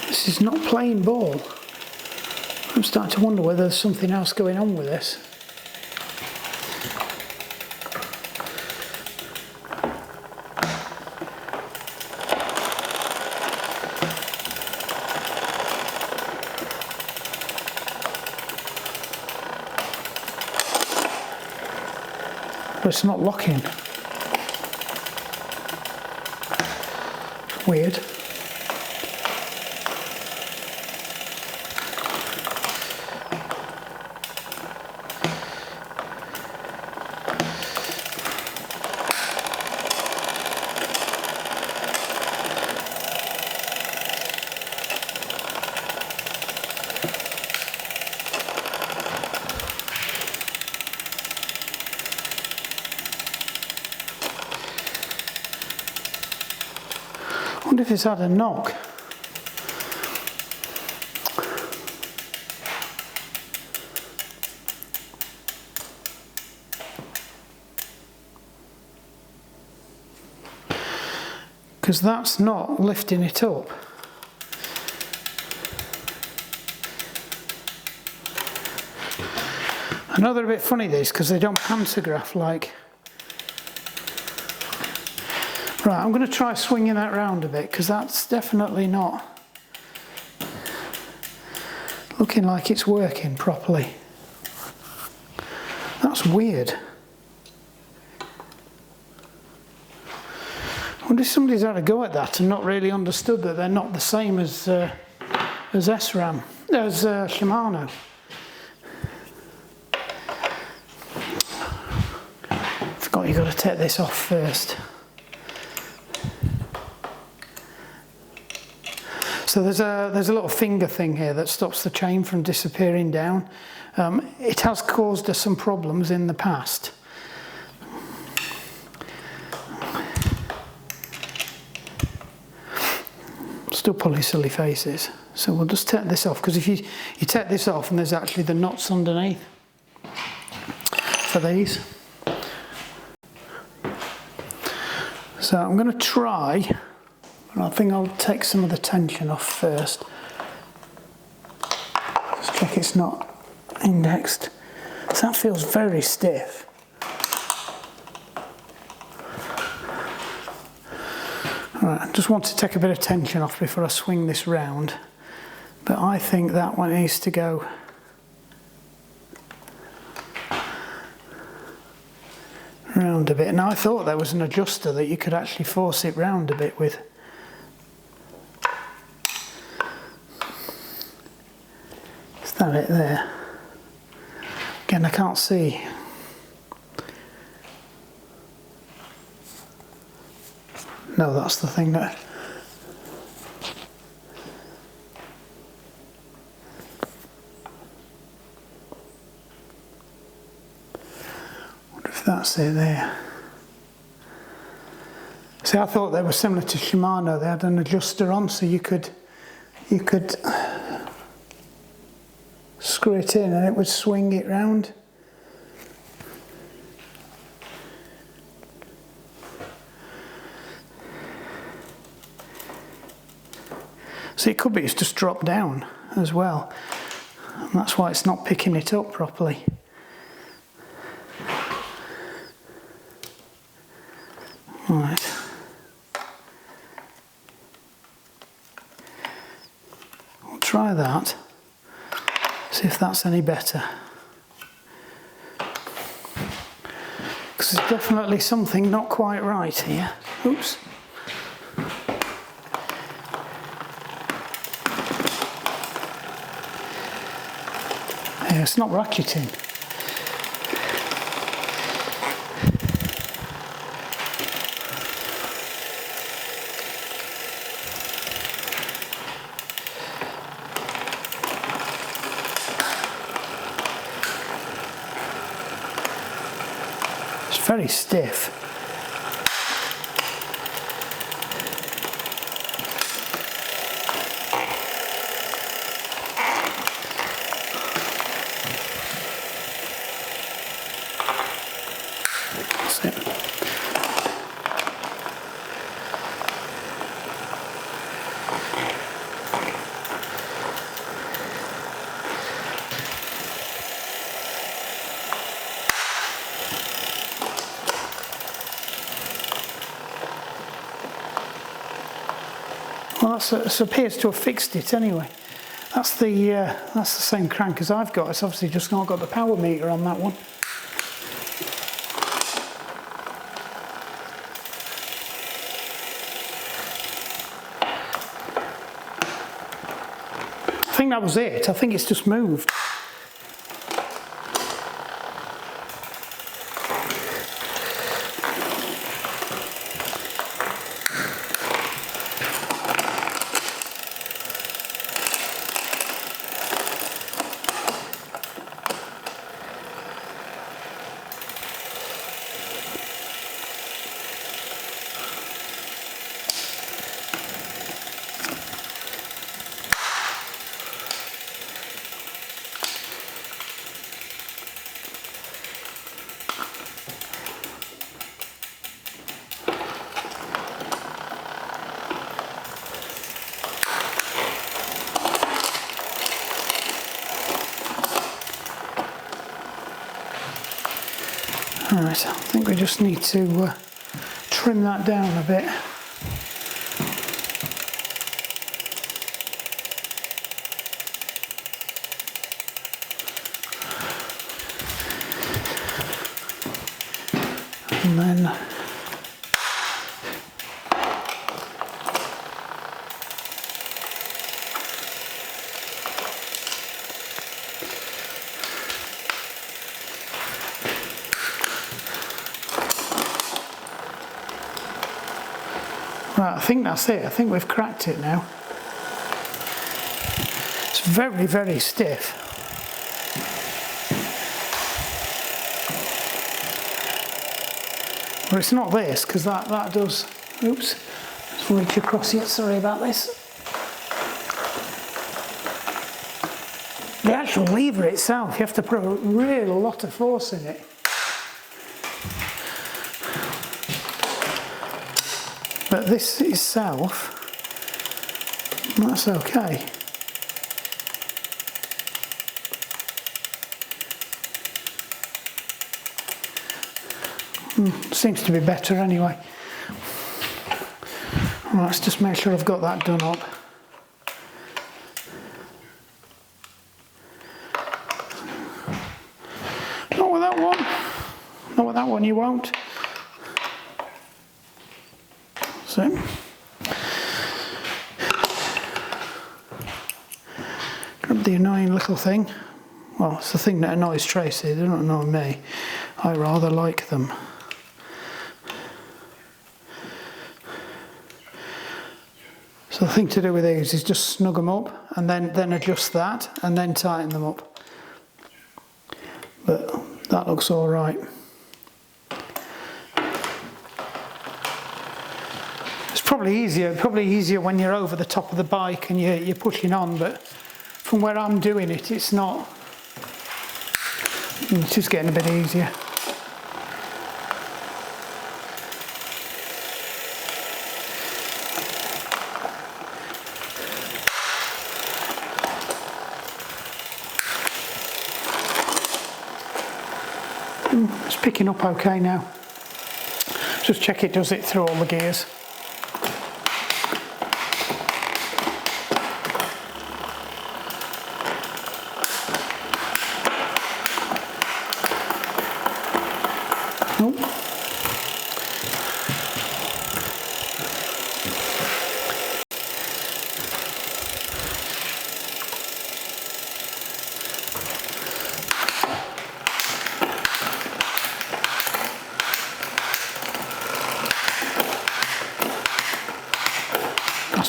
This is not plain ball. I'm starting to wonder whether there's something else going on with this. But it's not locking. Weird. I wonder if it's had a knock. Because that's not lifting it up. I know they're a bit funny these because they don't pantograph like. Right, I'm going to try swinging that round a bit because that's definitely not looking like it's working properly. That's weird. I wonder if somebody's had a go at that and not really understood that they're not the same as SRAM, as Shimano. Forgot you've got to take this off first. So there's a little finger thing here that stops the chain from disappearing down. It has caused us some problems in the past. Still pulling silly faces. So we'll just take this off, because if you take this off and there's actually the nuts underneath for these. So I'm going to try. I think I'll take some of the tension off first. Just check it's not indexed. So that feels very stiff. Alright, I just want to take a bit of tension off before I swing this round. But I think that one needs to go round a bit. Now I thought there was an adjuster that you could actually force it round a bit with. That it there. Again, I can't see. No, that's the thing that... Wonder if that's it there. See, I thought they were similar to Shimano. They had an adjuster on, so you could screw it in and it would swing it round. So it could be it's just dropped down as well, and that's why it's not picking it up properly. Right. We'll try that, see if that's any better. Because there's definitely something not quite right here. Oops. Yeah, it's not ratcheting. It's very stiff. That's it. Well, that appears to have fixed it anyway. That's the same crank as I've got. It's obviously just not got the power meter on that one. I think that was it. I think it's just moved. Alright, I think we just need to trim that down a bit. And then right, I think that's it. I think we've cracked it now. It's very, very stiff. Well, it's not this, because that does... Oops, let's reach across here, sorry about this. The actual lever itself, you have to put a real lot of force in it. But this itself, that's okay. Seems to be better anyway. Well, let's just make sure I've got that done up. Not with that one. Not with that one, you won't. So, grab the annoying little thing. Well, it's the thing that annoys Tracy, they don't annoy me. I rather like them. So the thing to do with these is just snug them up and then adjust that and then tighten them up. But that looks all right. It's probably easier when you're over the top of the bike and you're pushing on, but from where I'm doing it, it's not. It's just getting a bit easier. It's picking up okay now. Just check it does it through all the gears.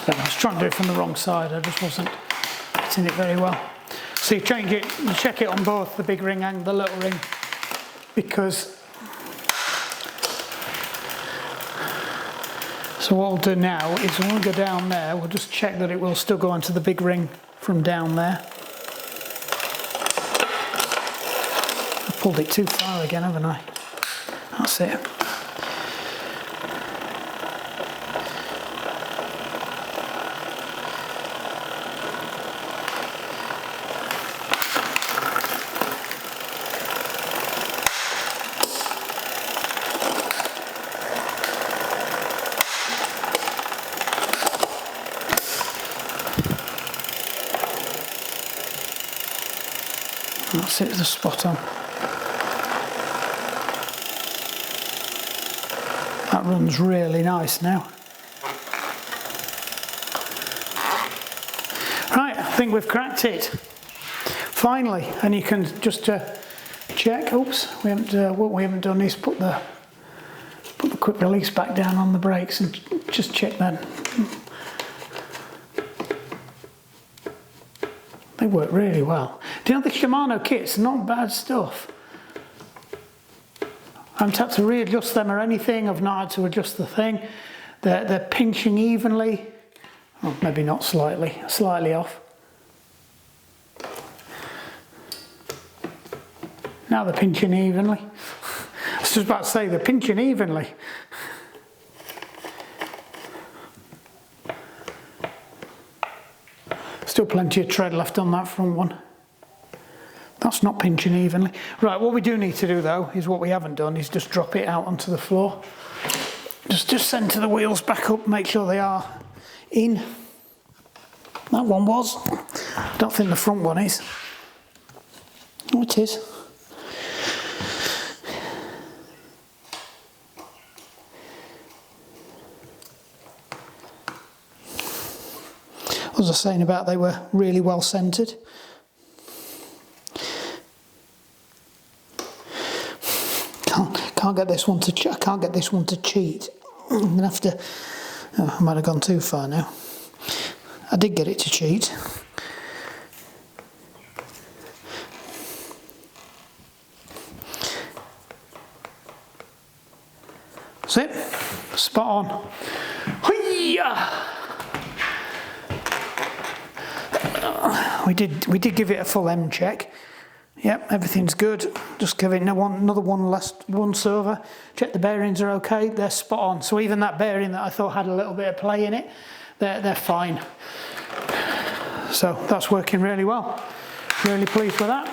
I was trying to do it from the wrong side, I just wasn't hitting it very well. So you change it, you check it on both the big ring and the little ring, because so what we'll do now is when we go down there, we'll just check that it will still go onto the big ring from down there. I pulled it too far again, haven't I? That's it. That's it, the spot on. That runs really nice now. Right, I think we've cracked it. Finally, and you can just check. Oops, what we haven't done is put the quick release back down on the brakes and just check that. They work really well. Do you know the Shimano kits are not bad stuff? I haven't had to readjust them or anything. I've not had to adjust the thing. They're pinching evenly. Well, maybe not slightly off. Now they're pinching evenly. I was just about to say they're pinching evenly. Still plenty of tread left on that front one. That's not pinching evenly. Right, what we do need to do though, is what we haven't done, is just drop it out onto the floor. Just centre the wheels back up, make sure they are in. That one was. I don't think the front one is. Oh, it is. What was I saying about they were really well centred? Can't get this one to. I can't get this one to cheat. I'm gonna have to. Oh, I might have gone too far now. I did get it to cheat. That's it. Spot on. Hi-ya! We did give it a full M check. Yep, everything's good. Just give it another once over. Check the bearings are okay. They're spot on. So even that bearing that I thought had a little bit of play in it, they're fine. So that's working really well. Really pleased with that.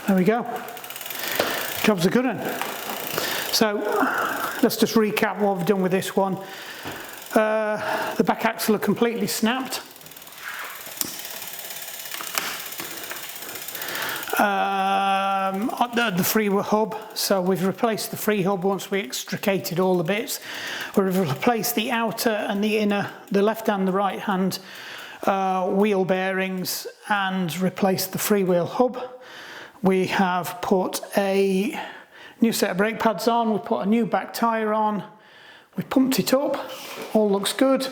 There we go. Job's a good one. So let's just recap what we've done with this one. The back axle are completely snapped. The Freehub hub, so we've replaced the Freehub once we extricated all the bits. We've replaced the outer and the inner, the left and the right hand wheel bearings, and replaced the freewheel hub. We have put a new set of brake pads on, we put a new back tyre on, we pumped it up, all looks good.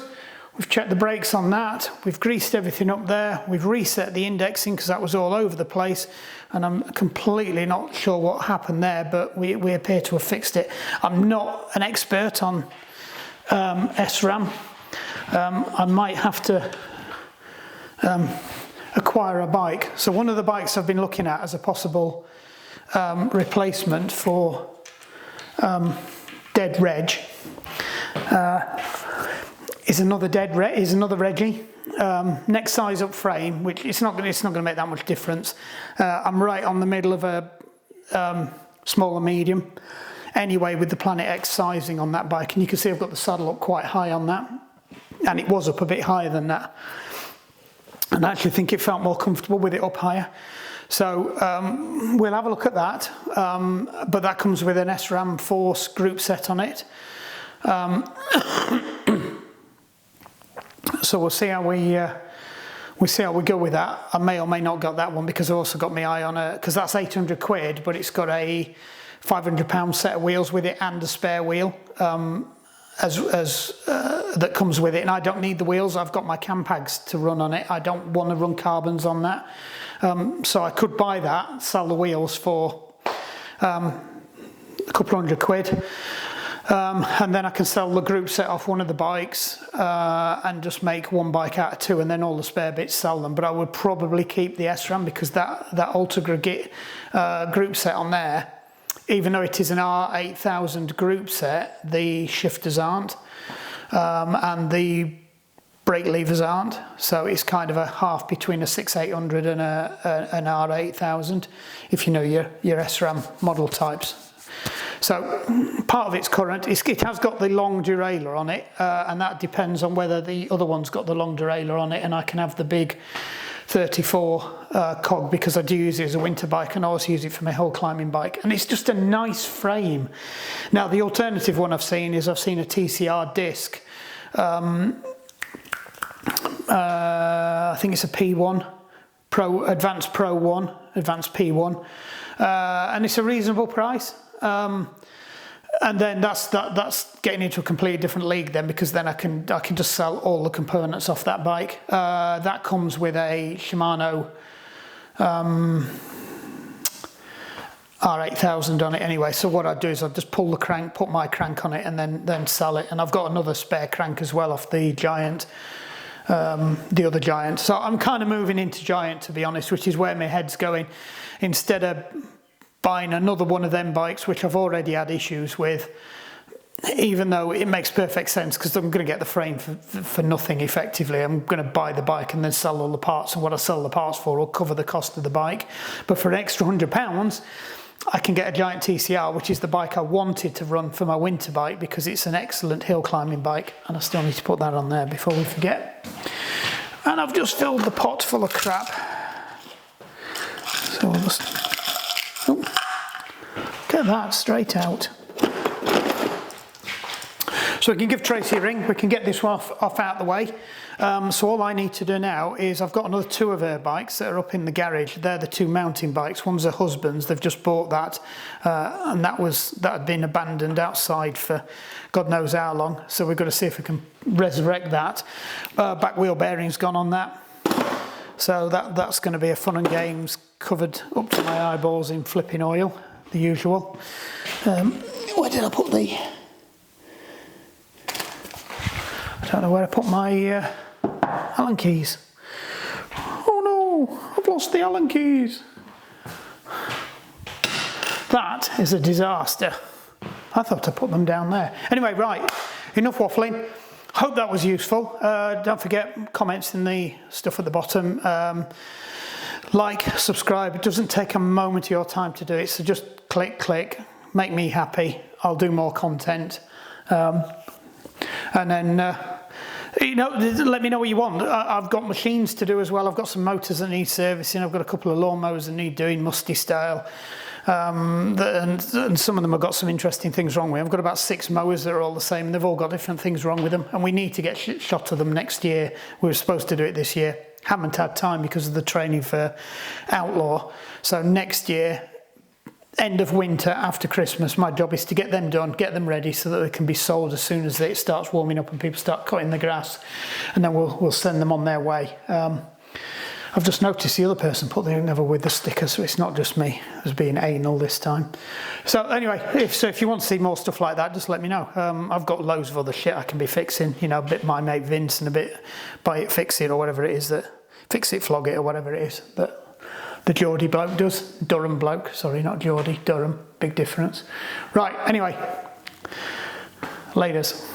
We've checked the brakes on that, we've greased everything up there, we've reset the indexing because that was all over the place, and I'm completely not sure what happened there, but we appear to have fixed it. I'm not an expert on SRAM. I might have to acquire a bike. So one of the bikes I've been looking at as a possible replacement for dead reg is another Reggie. Next size up frame, which it's not going to make that much difference. I'm right on the middle of a small and medium anyway with the Planet X sizing on that bike, and you can see I've got the saddle up quite high on that, and it was up a bit higher than that, and I actually think it felt more comfortable with it up higher. So we'll have a look at that, but that comes with an SRAM Force group set on it. So we'll see how we go with that. I may or may not get that one because I also got my eye on because that's 800 quid, but it's got a £500 set of wheels with it and a spare wheel that comes with it, and I don't need the wheels. I've got my Campags to run on it. I don't want to run carbons on that, so I could buy that, sell the wheels for a couple hundred quid. And then I can sell the group set off one of the bikes and just make one bike out of two, and then all the spare bits sell them. But I would probably keep the SRAM because that Ultra group set on there, even though it is an R8000 group set, the shifters aren't and the brake levers aren't. So it's kind of a half between a 6800 and an R8000 if you know your SRAM model types. So part of it's current. It has got the long derailleur on it, and that depends on whether the other one's got the long derailleur on it, and I can have the big 34 cog because I do use it as a winter bike and I also use it for my hill climbing bike, and it's just a nice frame. Now the alternative one I've seen a TCR disc. I think it's a P1 Pro, Advanced Pro 1, Advanced P1, and it's a reasonable price. And then that's getting into a completely different league then, because then I can just sell all the components off that bike. That comes with a Shimano R8000 on it anyway. So what I'd do is I'd just pull the crank, put my crank on it, and then sell it. And I've got another spare crank as well off the Giant, the other Giant. So I'm kind of moving into Giant, to be honest, which is where my head's going, instead of buying another one of them bikes, which I've already had issues with, even though it makes perfect sense because I'm going to get the frame for nothing effectively. I'm going to buy the bike and then sell all the parts, and what I sell the parts for will cover the cost of the bike. But for an extra £100, I can get a Giant TCR, which is the bike I wanted to run for my winter bike because it's an excellent hill climbing bike, and I still need to put that on there before we forget. And I've just filled the pot full of crap. So we'll just... Oh, get that straight out. So we can give Tracy a ring, we can get this off out the way. So all I need to do now is, I've got another two of her bikes that are up in the garage. They're the two mountain bikes. One's her husband's, they've just bought that, and that had been abandoned outside for God knows how long. So we've got to see if we can resurrect that. Back wheel bearing's gone on that. So that's going to be a fun and games, covered up to my eyeballs in flipping oil, the usual. Where did I put the... I don't know where I put my Allen keys. Oh no, I've lost the Allen keys. That is a disaster. I thought I put them down there. Anyway, right, enough waffling. Hope that was useful. Don't forget, comments in the stuff at the bottom. Like, subscribe. It doesn't take a moment of your time to do it, so just click, make me happy. I'll do more content. And then, let me know what you want. I've got machines to do as well. I've got some motors that need servicing. I've got a couple of lawnmowers that need doing, musty style. And some of them have got some interesting things wrong with them. I've got about 6 mowers that are all the same, and they've all got different things wrong with them, and we need to get shot of them next year. We were supposed to do it this year, haven't had time because of the training for Outlaw. So next year end of winter, after Christmas, my job is to get them done, get them ready so that they can be sold as soon as it starts warming up and people start cutting the grass, and then we'll send them on their way. I've just noticed the other person put the never with the sticker, so it's not just me as being anal this time. So anyway, if you want to see more stuff like that, just let me know. I've got loads of other shit I can be fixing, you know, a bit My Mate Vince and a bit Buy It Fix It or whatever it is, that Fix It Flog It or whatever it is that the Geordie bloke does. Durham bloke, sorry, not Geordie, Durham, big difference. Right, anyway, laters.